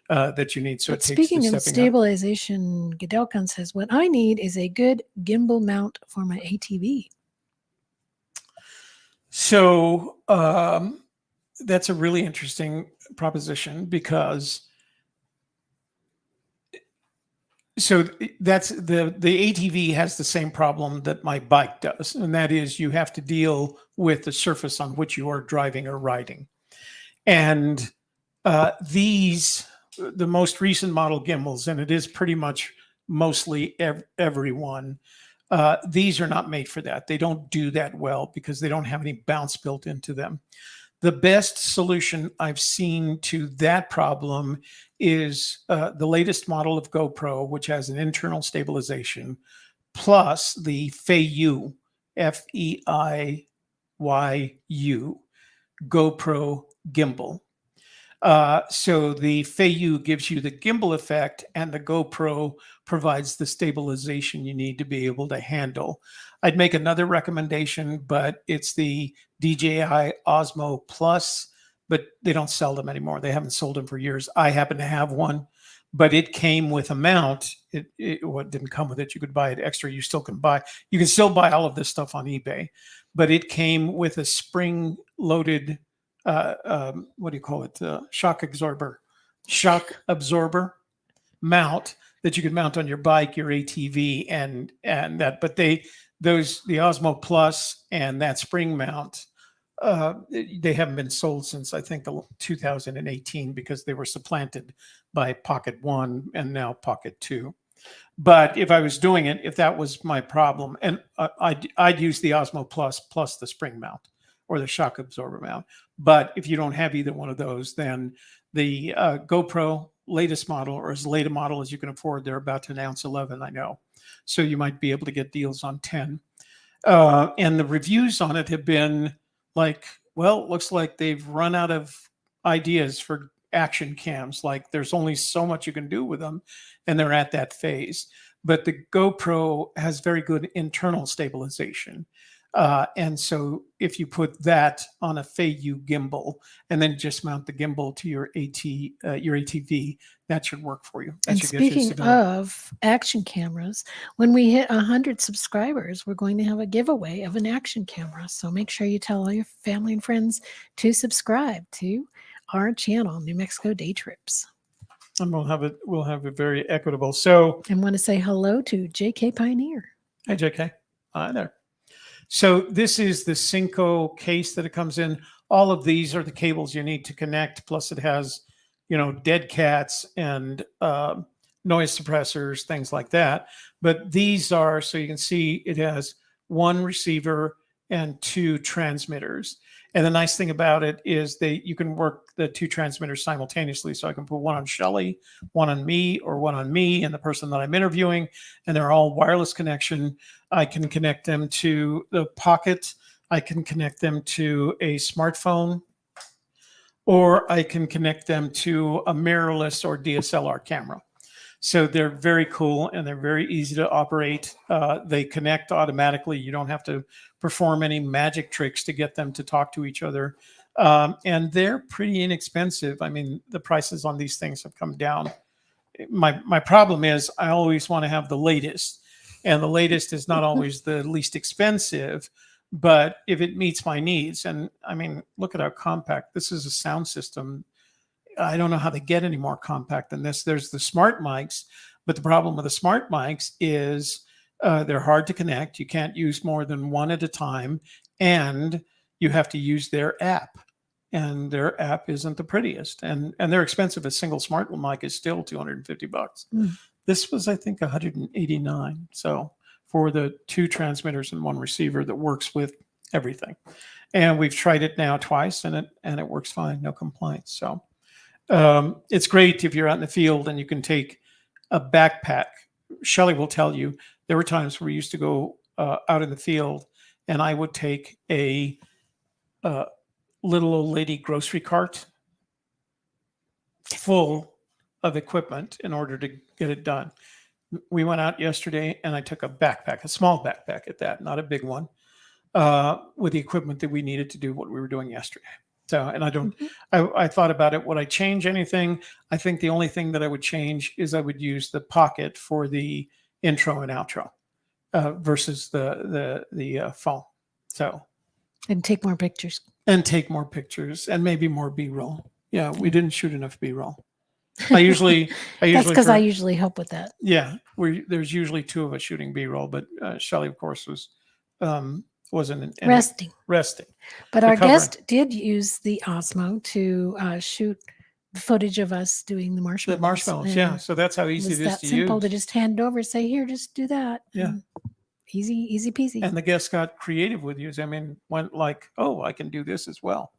that you need, so But it takes the speaking of stepping out. stabilization, Gedelkan says, what I need is a good gimbal mount for my ATV. So that's a really interesting proposition because that's the ATV has the same problem that my bike does, and that is you have to deal with the surface on which you are driving or riding. And these, the most recent model gimbals, and it is pretty much mostly everyone, these are not made for that. They don't do that well because they don't have any bounce built into them. The best solution I've seen to that problem is the latest model of GoPro, which has an internal stabilization, plus the Feiyu, Feiyu GoPro gimbal. So the Feiyu gives you the gimbal effect, and the GoPro provides the stabilization you need to be able to handle. I'd make another recommendation, but it's the DJI Osmo Plus, but they don't sell them anymore. They haven't sold them for years. I happen to have one, but it came with a mount. It didn't come with it. You could buy it extra. You can still buy all of this stuff on eBay, but it came with a spring loaded what do you call it? Shock absorber mount that you could mount on your bike, your ATV, and that. But the Osmo Plus and that spring mount, they haven't been sold since I think 2018 because they were supplanted by Pocket One and now Pocket Two. But if I was doing it, if that was my problem, and I'd use the Osmo plus the spring mount or the shock absorber mount. But if you don't have either one of those, then the GoPro latest model, or as late a model as you can afford, they're about to announce 11, I know. So you might be able to get deals on 10. And the reviews on it have been like, well, it looks like they've run out of ideas for action cams. Like there's only so much you can do with them, and they're at that phase. But the GoPro has very good internal stabilization. And so if you put that on a Feiyu gimbal and then just mount the gimbal to your ATV, that should work for you. That And should get you speaking stability. of action cameras, when we hit 100 subscribers, we're going to have a giveaway of an action camera. So make sure you tell all your family and friends to subscribe to our channel, New Mexico Day Trips. And we'll have it very equitable. So And want to say hello to JK Pioneer. hi JK. Hi there. So this is the Cinco case that it comes in. All of these are the cables you need to connect. Plus it has, dead cats and noise suppressors, things like that. But these are, so you can see it has one receiver and two transmitters. And the nice thing about it is you can work the two transmitters simultaneously. So I can put one on Shelly, one on me, or one on me and the person that I'm interviewing, and they're all wireless connection. I can connect them to the pocket. I can connect them to a smartphone, or I can connect them to a mirrorless or DSLR camera. So they're very cool and they're very easy to operate. They connect automatically. You don't have to perform any magic tricks to get them to talk to each other. And they're pretty inexpensive. I mean, the prices on these things have come down. My problem is I always want to have the latest, and the latest is not always the least expensive, but if it meets my needs. And I mean, look at how compact this is. A sound system, I don't know how they get any more compact than this. There's the smart mics, but the problem with the smart mics is they're hard to connect. You can't use more than one at a time, and you have to use their app, and their app isn't the prettiest, and they're expensive. A single smart mic is still $250. This was, I think, 189. So for the two transmitters and one receiver that works with everything, and we've tried it now twice, and it works fine, no complaints. So it's great if you're out in the field and you can take a backpack. Shelly will tell you there were times where we used to go out in the field, and I would take a little old lady grocery cart full of equipment in order to get it done. We went out yesterday and I took a backpack, a small backpack at that, not a big one, with the equipment that we needed to do what we were doing yesterday. So, and Mhm. I thought about it. Would I change anything? I think the only thing that I would change is I would use the pocket for the intro and outro versus the phone. So, And take more pictures. and take more pictures and maybe more B-roll. Yeah, we Yeah. didn't shoot enough B-roll. I usually That's because I usually help with that. yeah, there's usually two of us shooting B-roll, but Shelley, of course, wasn't Resting. resting, But our recovering. guest did use the Osmo to shoot footage of us doing the The marshmallows. marshmallows, yeah. And So that's how it easy was it is that to simple to use. just hand over, say, here, just do that. Yeah. And easy peasy. And the guest got creative with you. I mean, went like, oh, I can do this as well.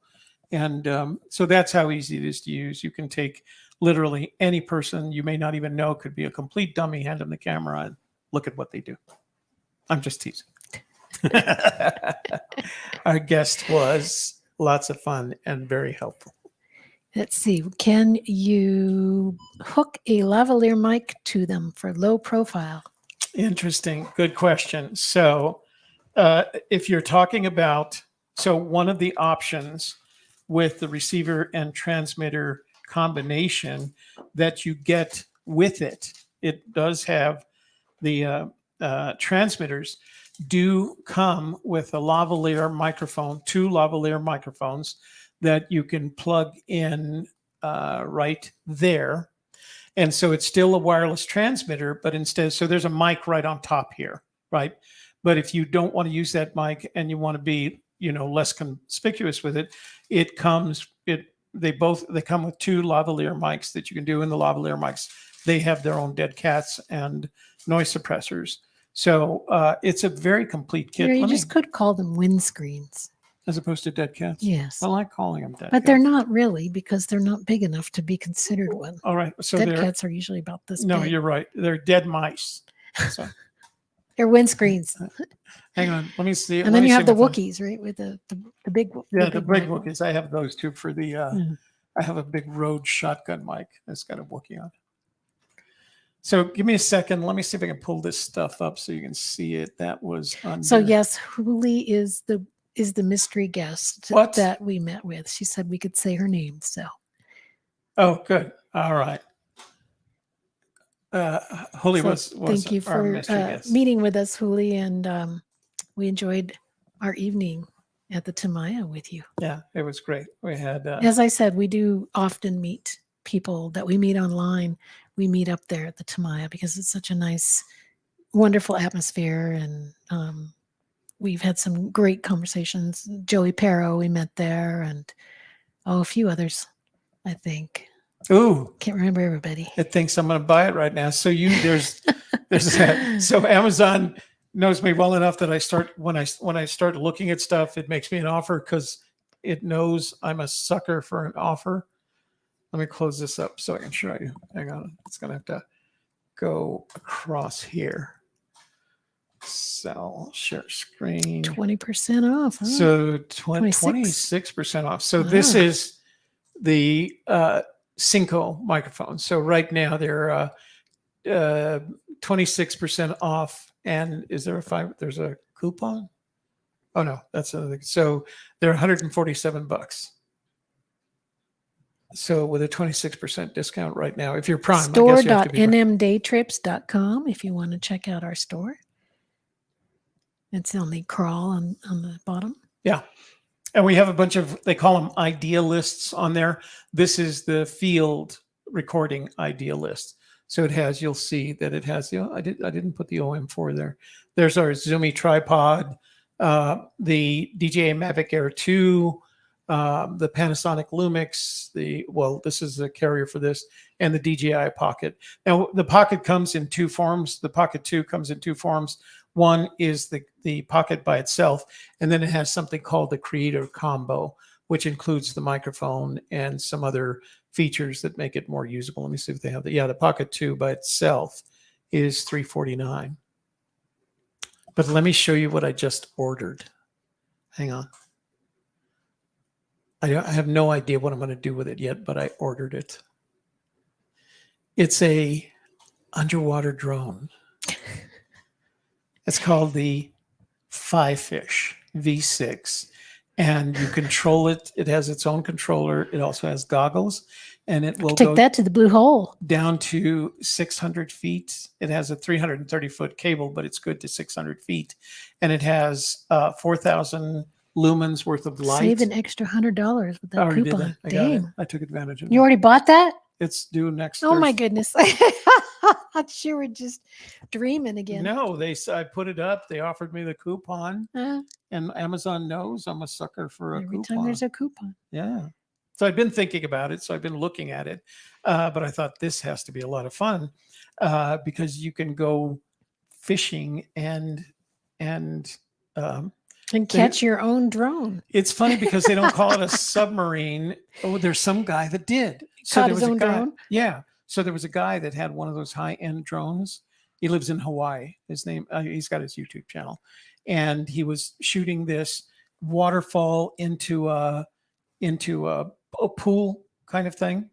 And so that's how easy it is to use. You can take literally any person you may not even know, could be a complete dummy, hand them the camera and look at what they do. I'm just teasing. Our guest was lots of fun and very helpful. Let's see. Can you hook a lavalier mic to them for low profile? Interesting. Good question. So, if you're talking about, so one of the options with the receiver and transmitter combination that you get with it, it does have the transmitters do come with a lavalier microphone, two lavalier microphones that you can plug in right there. And so it's still a wireless transmitter, but instead, so there's a mic right on top here, right? But if you don't want to use that mic and you want to be, less conspicuous with it, it comes, they come with two lavalier mics that you can do. In the lavalier mics, they have their own dead cats and noise suppressors. So it's a very complete kit. You just could call them windscreens. As opposed to dead cats? Yes. I like calling them dead But cats. they're not really, because they're not big enough to be considered one. All right. So dead cats are usually about this no, big. You're right. They're dead mice. So they're windscreens. hang on. Let me see. And then you have the Wookiees, right? With the big Yeah, the big Wookiees. I have those too for the I have a big Rode shotgun mic that's got a Wookiee on it. So give me a second. Let me see if I can pull this stuff up so you can see it. That was under. So yes, Huli is the mystery guest that we met with. She said we could say her name. So. Oh, good. All right. Huli was thank you our for mystery guest. meeting with us, Huli, and we enjoyed our evening at the Tamaya with you. Yeah, it was great. We had, as I said, we do often meet people that we meet online. We meet up there at the Tamaya because it's such a nice, wonderful atmosphere, and we've had some great conversations. Joey Perro, we met there, and a few others, I think. Ooh, can't remember everybody. It thinks I'm going to buy it right now. So there's that. So Amazon knows me well enough that when I start looking at stuff, it makes me an offer because it knows I'm a sucker for an offer. Let me close this up so I can show you. Hang on, it's going to have to go across here. Sell, share screen. 20% off. Huh? So 26% off. So this is the Cinco microphone. So right now they're 26% off. And is there there's a coupon? Oh no, that's another thing. So they're $147. So with a 26% discount right now, if you're Prime, store.nmdaytrips.com if you want to check out our store. It's on the crawl on the bottom. Yeah. And we have a bunch of, they call them idea lists on there. This is the field recording idea list. So it has, you'll see that it has, I didn't put the OM4 there. There's our Zoomy tripod, the DJI Mavic Air 2, the Panasonic Lumix, this is the carrier for this, and the DJI Pocket. Now, the Pocket comes in two forms. The Pocket 2 comes in two forms. One is the Pocket by itself, and then it has something called the Creator Combo, which includes the microphone and some other features that make it more usable. Let me see if they have that. Yeah, the Pocket 2 by itself is $349. But let me show you what I just ordered. Hang on. I have no idea what I'm going to do with it yet, but I ordered it. It's a underwater drone. It's called the Five Fish V6, and you control it. It has its own controller. It also has goggles, and it will Take go that to the blue hole. down to 600 feet. It has a 330-foot cable, but it's good to 600 feet, and it has 4,000 lumens worth of light. Save an extra $100 with I that already did coupon. that. I got it. Dang. I took advantage of You it. already bought that? It's due next Oh my Thursday. goodness. I thought you were just dreaming again. No, I put it up. They offered me the coupon, and Amazon knows I'm a sucker for a Every coupon. time there's a coupon. Yeah. So I've been thinking about it. So I've been looking at it, but I thought this has to be a lot of fun because you can go fishing and catch your own drone. It's funny because they don't call it a submarine. Oh, there's some guy that did. So Caught there his was own a guy. drone? Yeah. So there was a guy that had one of those high-end drones. He lives in Hawaii. His name, he's got his YouTube channel, and he was shooting this waterfall into a pool kind of thing.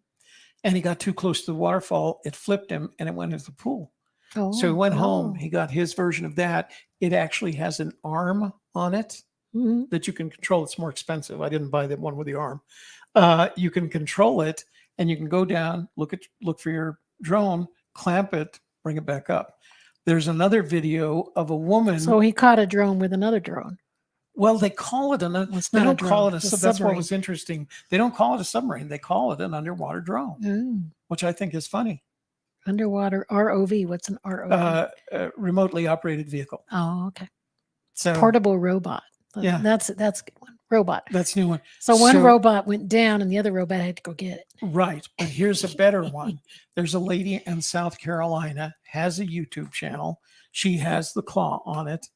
And he got too close to the waterfall. It flipped him, and it went into the pool. Oh, So he went home. no. He got his version of that. It actually has an arm on it Mhm. that you can control. It's more expensive. I didn't buy the one with the arm. You can control it, and you can go down, look for your drone, clamp it, bring it back up. There's another video of a woman. So he caught a drone with another drone. Well, they call it they don't call it a it's a that's what submarine. was interesting. They don't call it a submarine. They call it an underwater drone, which I think is funny. Underwater ROV. What's an ROV? Remotely operated vehicle. Oh, okay. So Portable robot. Yeah. That's a good one. Robot. That's a new one. So one robot went down and the other robot had to go get it. Right. But here's a better one. There's a lady in South Carolina, has a YouTube channel. She has the claw on it,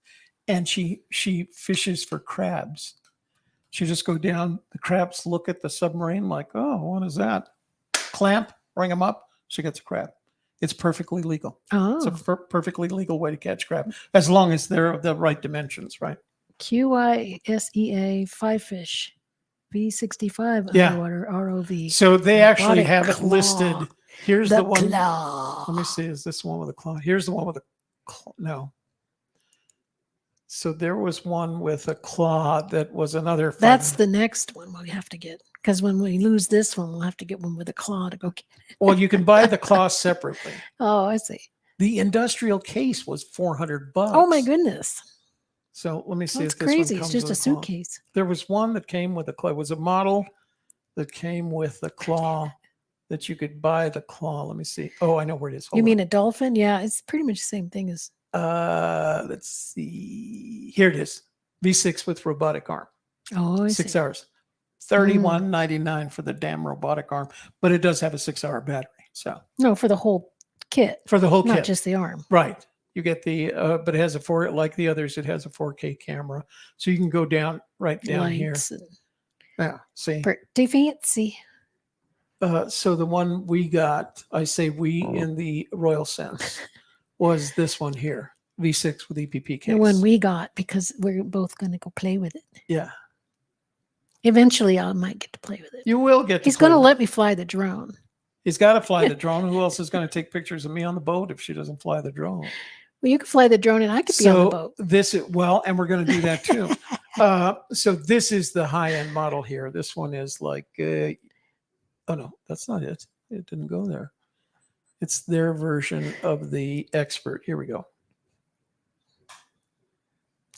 and she fishes for crabs. She just go down, the crabs look at the submarine like, oh, what is that? Clamp, bring them up. She gets a crab. It's perfectly legal. Oh. It's a perfectly legal way to catch crab, as long as they're of the right dimensions, right? QISEA 5 fish V65 Yeah. underwater ROV. So they actually Robotic have it claw. listed. Here's the one. Claw. Let me see. Is this one with a claw? Here's the one with a claw. No. So there was one with a claw that was another. That's the next one we have to get. Because when we lose this one, we'll have to get one with a claw to go get it. Well, you can buy the claw separately. Oh, I see. The industrial case was $400. Oh my goodness. So let me see. That's if this one crazy. It's comes just with a claw. suitcase. There was one that came with a claw. It was a model that came with a claw that you could buy the claw. Let me see. Oh, I know where it is. Hold You mean on. a dolphin? Yeah, it's pretty much the same thing as. Let's see. Here it is. V6 with robotic arm. Oh, I 6 see. hours. $31.99 for the damn robotic arm, but it does have a 6-hour battery. So No, for the whole kit, for the whole not kit, just the arm. right? You get the, but it has a like the others. It has a 4K camera, so you can go down right down here. Lights and Yeah, see. pretty fancy. So the one we got, I say we in the royal sense, was this one here, V6 with EPP case. The one we got because we're both going to go play with it. Yeah, Eventually, I might get to play with it. you will get. He's going to let me fly the drone. He's got to fly the drone. Who else is going to take pictures of me on the boat if she doesn't fly the drone? Well, you could fly the drone and I could be on the boat. And we're going to do that too. So this is the high-end model here. This one is like, oh no, that's not it. It didn't go there. It's their version of the Expert. Here we go.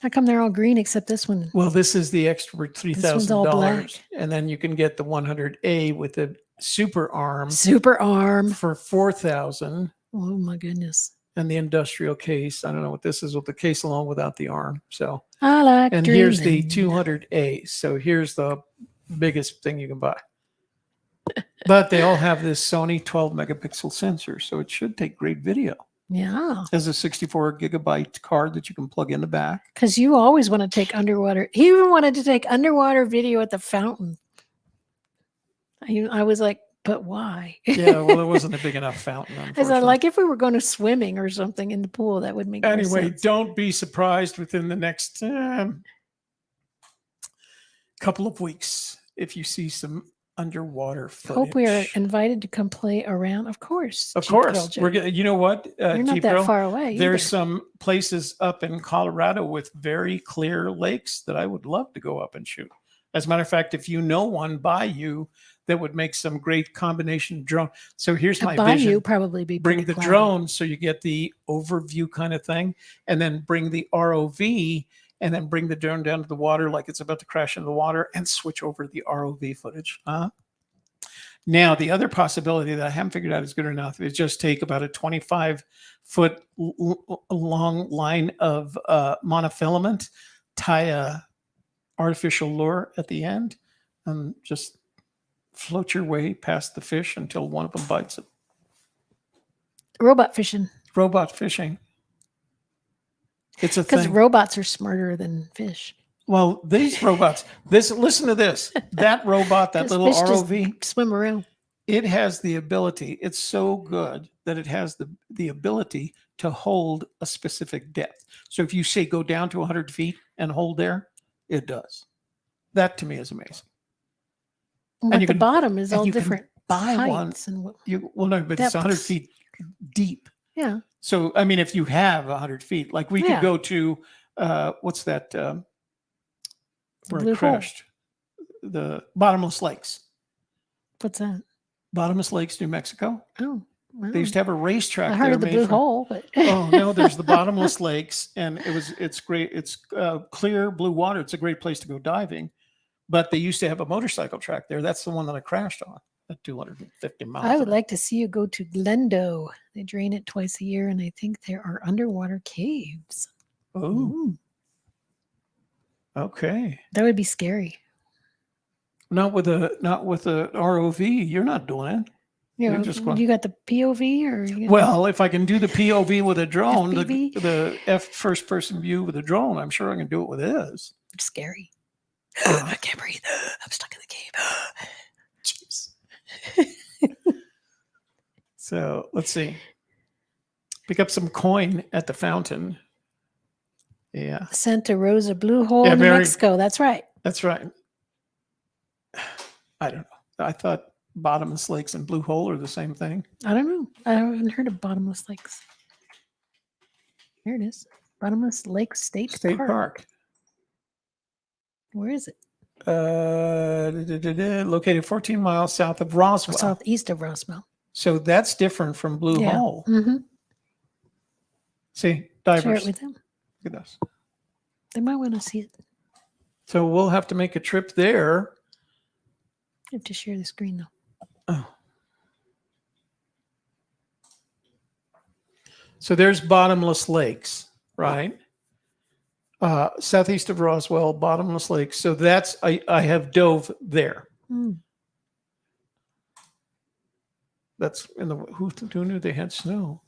How come they're all green except this one? Well, this is the Expert This one's all black. $3,000, and then you can get the 100A with the super arm Super arm. for $4,000. Oh my goodness. And the industrial case. I don't know what this is with the case alone without the arm. So, I like and dreaming. here's the 200A. So here's the biggest thing you can buy. But they all have this Sony 12 megapixel sensor, so it should take great video. Yeah. It has a 64 gigabyte card that you can plug in the back. Because you always want to take underwater. He even wanted to take underwater video at the fountain. I was like, but why? Yeah, well, it wasn't a big enough fountain. I said, like, if we were going to swimming or something in the pool, that would make more Anyway, sense. don't be surprised within the next couple of weeks if you see some underwater Hope we are footage. invited to come play around. Of course, Of Jeep Girl course, we're Joe. gonna. You know what, You're not Jeep that Girl? far away either. There's some places up in Colorado with very clear lakes that I would love to go up and shoot. As a matter of fact, if you know one by you that would make some great combination drone. So here's A my bayou vision. probably be Bring pretty the cloudy. drone so you get the overview kind of thing, and then bring the ROV, and then bring the drone down to the water like it's about to crash into the water, and switch over to the ROV footage. Now, the other possibility that I haven't figured out is good enough is just take about a 25-foot long line of monofilament, tie a artificial lure at the end, and just float your way past the fish until one of them bites it. Robot fishing. Robot fishing. It's a Because thing. robots are smarter than fish. Well, these robots, listen to this. That robot, that 'Cause little fish just ROV, swim around. it has the ability, it's so good that it has the ability to hold a specific depth. So if you say go down to 100 feet and hold there, it does. That to me is amazing. But you the can- bottom is and all you can different buy one. heights and No, but it's 100 depths. feet deep. Yeah. So, I mean, if you have 100 feet, like we Yeah. could go to, what's that, where Blue it hole. crashed? The Bottomless Lakes. What's that? Bottomless Lakes, New Mexico. Oh, wow. They used to have a racetrack I there heard of the made blue from- hole, but Oh no, there's the Bottomless Lakes, and it's great. It's clear blue water. It's a great place to go diving. But they used to have a motorcycle track there. That's the one that I crashed on at 250 miles. I would an hour. like to see you go to Glendo. They drain it twice a year, and I think there are underwater caves. Oh, Ooh, okay. that would be scary. Not with a ROV. You're not doing it. You You're know, just going- you got the POV or you Well, if I can do the POV with a drone, FPV? the first person view with a drone, I'm sure I can do it with this. it's scary. Uh, I can't breathe. I'm stuck in the cave. Jeez. So let's see. Pick up some coin at the fountain. Yeah, Santa Rosa Blue Hole, Yeah, New very- Mexico. That's right. that's right. I don't know. I thought Bottomless Lakes and Blue Hole are the same thing. I don't know. I haven't heard of Bottomless Lakes. Here it is. Bottomless Lake State, State Park. Park. Where is it? Located 14 miles south of Roswell. Southeast of Roswell. So that's different from Blue Yeah. Hole. Mm-hmm. See, Share divers. it with them. Look at this. They might want to see it. So we'll have to make a trip there. You have to share the screen though. Oh. So there's Bottomless Lakes, right? Southeast of Roswell, Bottomless Lakes. So that's I have dove there. Mm. That's in the who knew they had snow?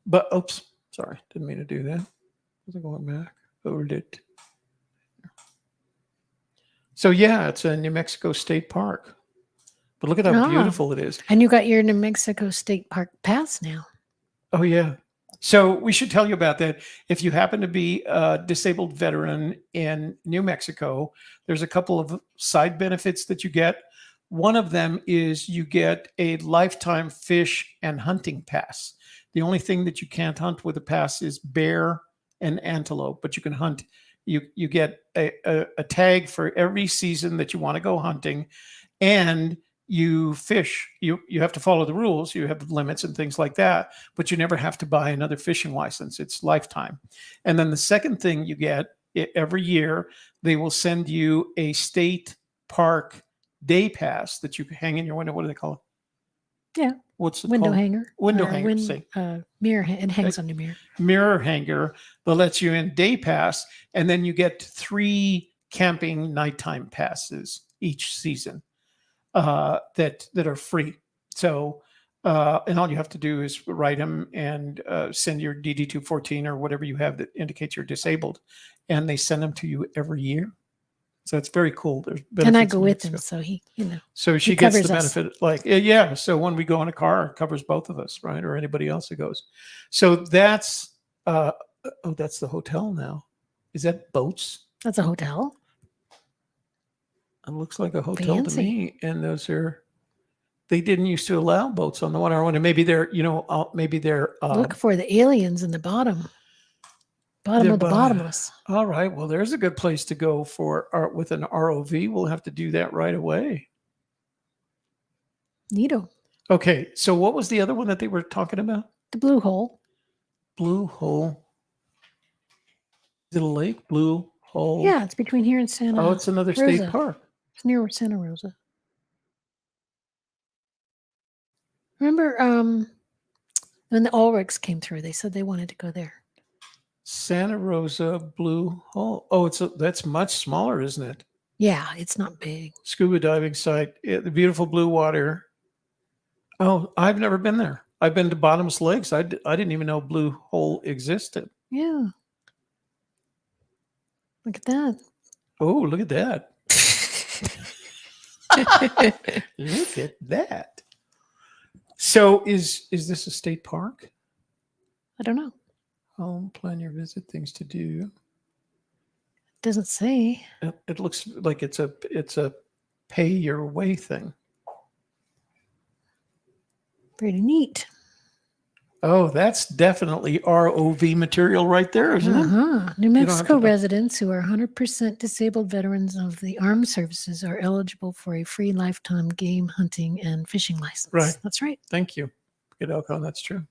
But oops, sorry, didn't mean to do that. Was I going back? Over it. So yeah, it's a New Mexico State Park. But look at how Ah. beautiful it is. And you got your New Mexico State Park pass now. Oh yeah. So we should tell you about that. If you happen to be a disabled veteran in New Mexico, there's a couple of side benefits that you get. One of them is you get a lifetime fish and hunting pass. The only thing that you can't hunt with a pass is bear and antelope, but you can hunt. You get a tag for every season that you want to go hunting, and you fish. You have to follow the rules. You have limits and things like that, but you never have to buy another fishing license. It's lifetime. And then the second thing you get every year, they will send you a state park day pass that you can hang in your window. What do they call it? Yeah. What's it Window called? hanger. Window or hanger, see. Mirror. It hangs on your mirror. Mirror hanger that lets you in day pass, and then you get 3 camping nighttime passes each season that are free. So and all you have to do is write them and send your DD-214 or whatever you have that indicates you're disabled, and they send them to you every year. So it's very cool. There's And I benefits go in with Mexico. him, so he, So she He gets the covers us. benefit, like, yeah. So when we go in a car, it covers both of us, right? Or anybody else who goes. So that's, that's the hotel now. Is that boats? that's a hotel. It looks like a hotel to Fancy. me. And they didn't used to allow boats on the water. I wonder, maybe they're, maybe they're, Look for the aliens in the bottom they're, of the bottomless. all right. Well, there's a good place to go with an ROV. We'll have to do that right away. Neato. Okay. So what was the other one that they were talking about? The Blue Hole. Blue Hole. Is it a lake? Blue Hole. Yeah, it's between here and Santa. Oh, it's another Rosa. state park. It's near Santa Rosa. Remember when the Ulrichs came through, they said they wanted to go there. Santa Rosa Blue Hole. Oh, that's much smaller, isn't it? Yeah, it's not big. Scuba diving site. The beautiful blue water. Oh, I've never been there. I've been to Bottomless Lakes. I didn't even know Blue Hole existed. Yeah. Look at that. Oh, look at that. Look at that. So is this a state park? I don't know. Home, plan your visit, things to do. It doesn't say. It looks like it's a pay your way thing. Pretty neat. Oh, that's definitely ROV material right there, isn't it? New Mexico residents who are 100% disabled veterans of the armed services are eligible for a free lifetime game hunting and fishing license. Right. That's right. Thank you. Good outcome. That's true.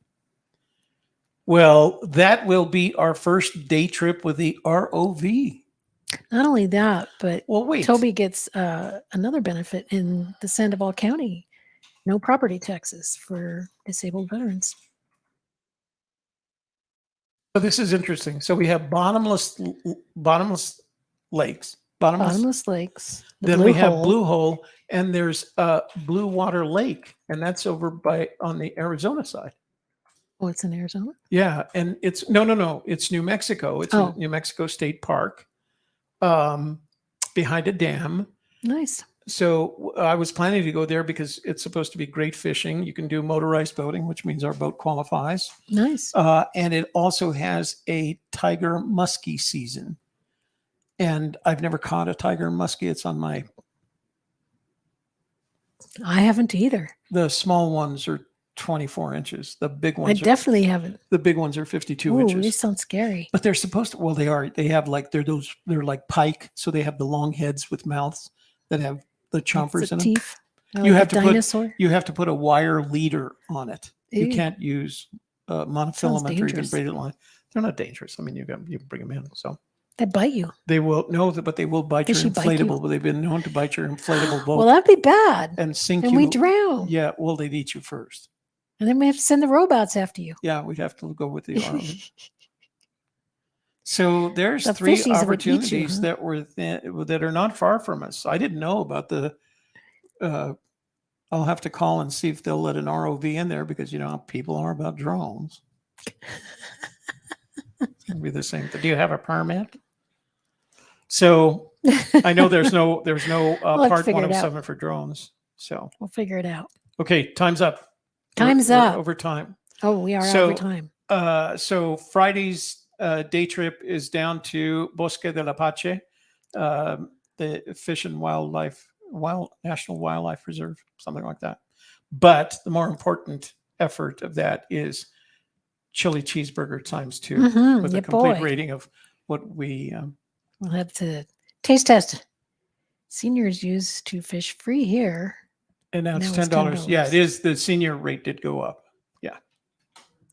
Well, that will be our first day trip with the ROV. Not only that, but wait. Toby gets another benefit in the Sandoval County. No property taxes for disabled veterans. So this is interesting. So we have bottomless lakes. Bottomless lakes. Then we have Blue Hole, and there's Blue Water Lake, and that's over on the Arizona side. Oh, it's in Arizona? Yeah, and it's no. It's New Mexico. It's a New Mexico State Park, behind a dam. Nice. So I was planning to go there because it's supposed to be great fishing. You can do motorized boating, which means our boat qualifies. Nice. And it also has a tiger muskie season. And I've never caught a tiger muskie. It's on my... I haven't either. The small ones are 24 inches. The big ones... I definitely haven't. The big ones are 52 inches. These sound scary. But they're supposed to... Well, they are. They have they're like pike. So they have the long heads with mouths that have the chompers in them. Teeth. You have to put a wire leader on it. Ew. You can't use monofilament or even braided line. They're not dangerous. I mean, you can bring them in. So they bite you. They will but they will bite your inflatable. But they've been known to bite your inflatable boat. Well, that'd be bad. And sink and you. We drown. Yeah. Well, they'd eat you first. And then we have to send the robots after you. Yeah, we'd have to go with the ROV. So there's three opportunities that are not far from us. I didn't know about the. I'll have to call and see if they'll let an ROV in there because you know how people are about drones. It's gonna be the same thing. Do you have a permit? So I know there's no part 107 for drones. So we'll figure it out. Okay, time's up. Time's up. Over time. Oh, we are over time. So Friday's day trip is down to Bosque del Apache, the Fish and National Wildlife Reserve, something like that. But the more important effort of that is chili cheeseburger ×2 with a complete rating of what we. We'll have to taste test. Seniors used to fish free here. And now it's $10. Yeah, it is. The senior rate did go up. Yeah.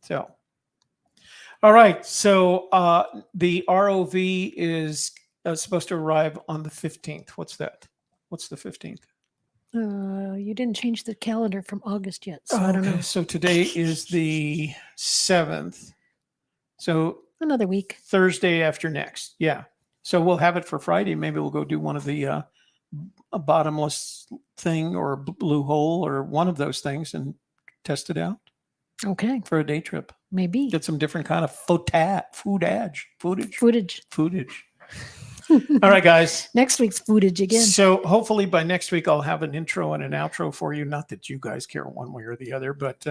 So. All right. So the ROV is supposed to arrive on the 15th. What's that? What's the 15th? You didn't change the calendar from August yet, so I don't know. So today is the 7th. So another week. Thursday after next. Yeah. So we'll have it for Friday. Maybe we'll go do one of the a bottomless thing or Blue Hole or one of those things and test it out. Okay. For a day trip. Maybe. Get some different kind of footage. All right, guys. Next week's footage again. So hopefully by next week, I'll have an intro and an outro for you. Not that you guys care one way or the other, but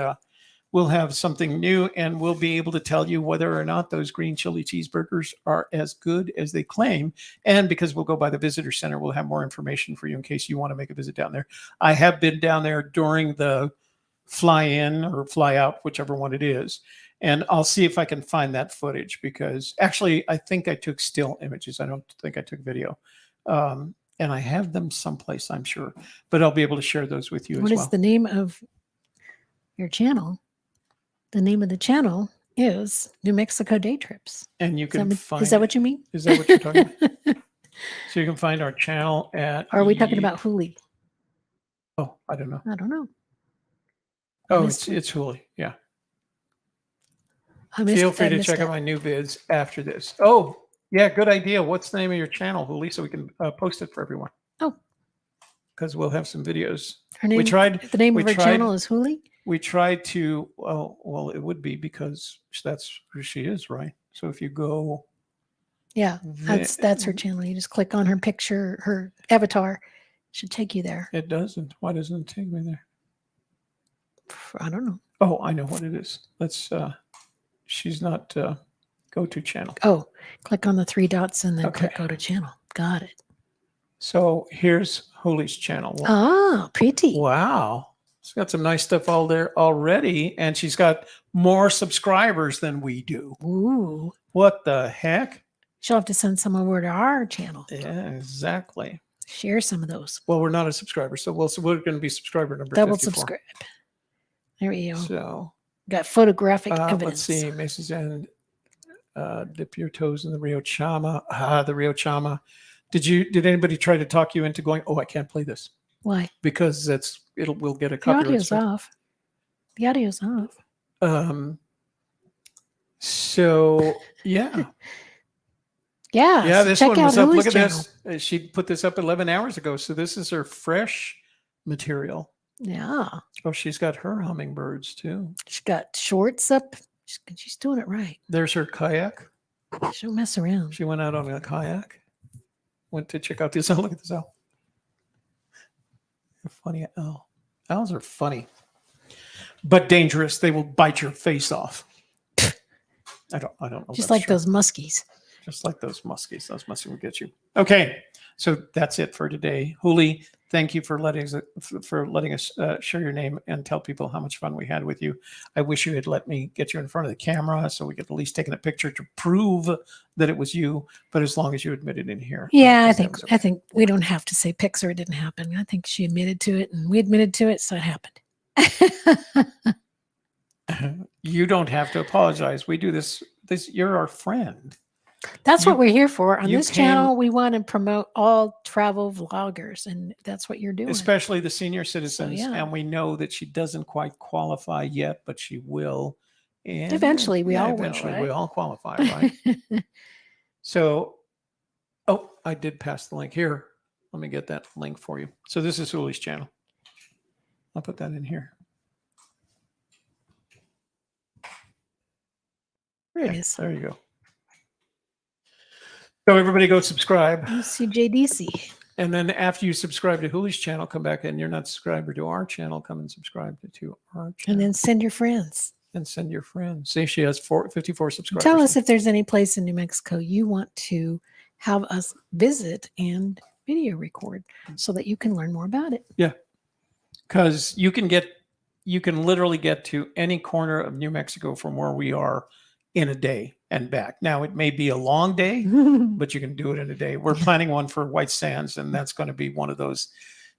we'll have something new, and we'll be able to tell you whether or not those green chili cheeseburgers are as good as they claim. And because we'll go by the visitor center, we'll have more information for you in case you want to make a visit down there. I have been down there during the fly in or fly out, whichever one it is. And I'll see if I can find that footage, because actually I think I took still images. I don't think I took video. And I have them someplace, I'm sure, but I'll be able to share those with you What as is well. the name of your channel? The name of the channel is New Mexico Day Trips. And you can find. Is that what you mean? Is that what you're talking about? So you can find our channel at. Or are we talking about Huli? Oh, I don't know. I don't know. Oh, it's Huli. Yeah. I missed Feel it. free I to missed check it. out my new vids after this. Oh, yeah, good idea. What's the name of your channel, Huli, so we can post it for everyone? Oh, because we'll have some videos. her name. We tried. The name we of her tried- channel is Huli. We tried to. Well, it would be because that's who she is, right? So if you go, Yeah, that's her channel. You just click on her picture, her avatar, it should take you there. It doesn't. Why doesn't it take me there? I don't know. Oh, I know what it is. Let's. She's not go to channel. Oh, click on the three dots and then Okay. click go to channel. Got it. So here's Huli's channel. Ah, pretty. Wow. She's got some nice stuff all there already, and she's got more subscribers than we do. Ooh. What the heck? She'll have to send some over to our channel. Yeah, exactly. Share some of those. Well, we're not a subscriber, so we're going to be subscriber number Double 54. subscribe. There we go. So Got photographic let's evidence. see, Macy's End. Dip your toes in the Rio Chama. The Rio Chama. Did anybody try to talk you into going? Oh, I can't play this Why? because we'll get a The copyright audio's strike. off. The audio's off. So yeah. Yeah. This check one out was up. Huli's Look at channel. this. She put this up 11 hours ago. So this is her fresh material. Yeah. Oh, she's got her hummingbirds too. She got shorts up. She's doing it right. There's her kayak. She don't mess around. She went out on a kayak. Went to check out this owl. Look at this owl. A funny owl. Owls are funny, but dangerous. They will bite your face off. I don't know. Just like those muskies. Just like those muskies. Those muskies will get you. Okay, so that's it for today. Huli, thank you for letting us share your name and tell people how much fun we had with you. I wish you had let me get you in front of the camera so we could at least taken a picture to prove that it was you. But as long as you admitted in here, Yeah, I that think was okay. I think we don't have to say pics or it didn't happen. I think she admitted to it and we admitted to it, so it happened. You don't have to apologize. We do this. You're our friend. That's what we're here for. On you this came- channel, we want to promote all travel vloggers, and that's what you're doing. Especially the senior citizens. yeah. And we know that she doesn't quite qualify yet, but she will. And Eventually, we all will, eventually we right? all qualify, right? So, I did pass the link here. Let me get that link for you. So this is Huli's channel. I'll put that in here. There it is. There you go. So everybody go subscribe. You see JDC. And then after you subscribe to Huli's channel, come back and you're not subscriber to our channel, come and subscribe to our channel. And then send your friends. And send your friends. See, she has 54 subscribers. Tell us if there's any place in New Mexico you want to have us visit and video record so that you can learn more about it. Yeah. Because you can literally get to any corner of New Mexico from where we are in a day and back. Now, it may be a long day, but you can do it in a day. We're planning one for White Sands, and that's going to be one of those.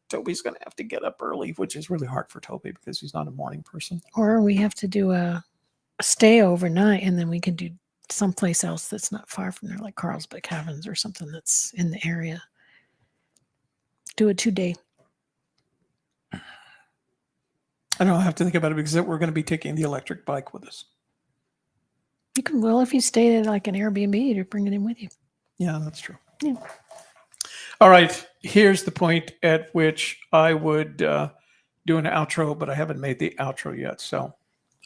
Toby's going to have to get up early, which is really hard for Toby because he's not a morning person. Or we have to do a stay overnight, and then we can do someplace else that's not far from there, like Carlsbad Caverns or something that's in the area. Do a 2-day. I don't have to think about it because we're going to be taking the electric bike with us. You can, well, if you stayed at like an Airbnb, to bring it in with you. Yeah, that's true. Yeah. All right. Here's the point at which I would do an outro, but I haven't made the outro yet. So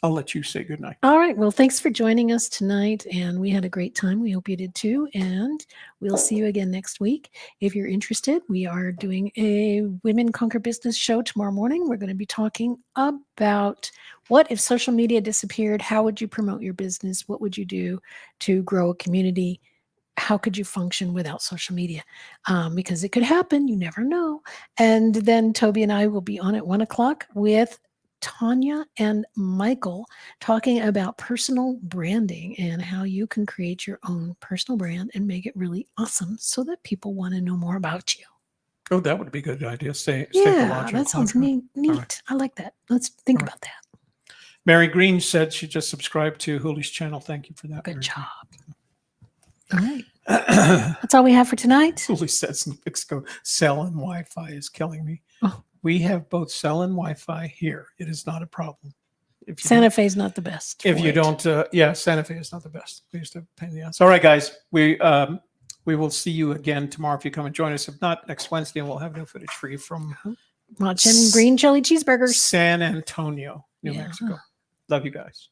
I'll let you say goodnight. All right. Well, thanks for joining us tonight. And we had a great time. We hope you did too. And we'll see you again next week. If you're interested, we are doing a Women Conquer Business show tomorrow morning. We're going to be talking about what if social media disappeared? How would you promote your business? What would you do to grow a community? How could you function without social media? Because it could happen. You never know. And then Toby and I will be on at 1:00 with Tanya and Michael talking about personal branding and how you can create your own personal brand and make it really awesome so that people want to know more about you. Oh, that would be a good idea. Stay for Yeah, lunch. that sounds neat. Right. I like that. Let's think about that. Mary Green said she just subscribed to Hooley's channel. Thank you for that. Good job. All right. That's all we have for tonight. Hooley says New Mexico cell and Wi-Fi is killing me. Oh. We have both cell and Wi-Fi here. It is not a problem. Santa Fe is not the best. If you don't, Santa Fe is not the best. We used to pay the ass. All right, guys. We will see you again tomorrow if you come and join us. If not, next Wednesday, we'll have no footage for you from watching green chili cheeseburgers. San Antonio, New Mexico. Love you guys.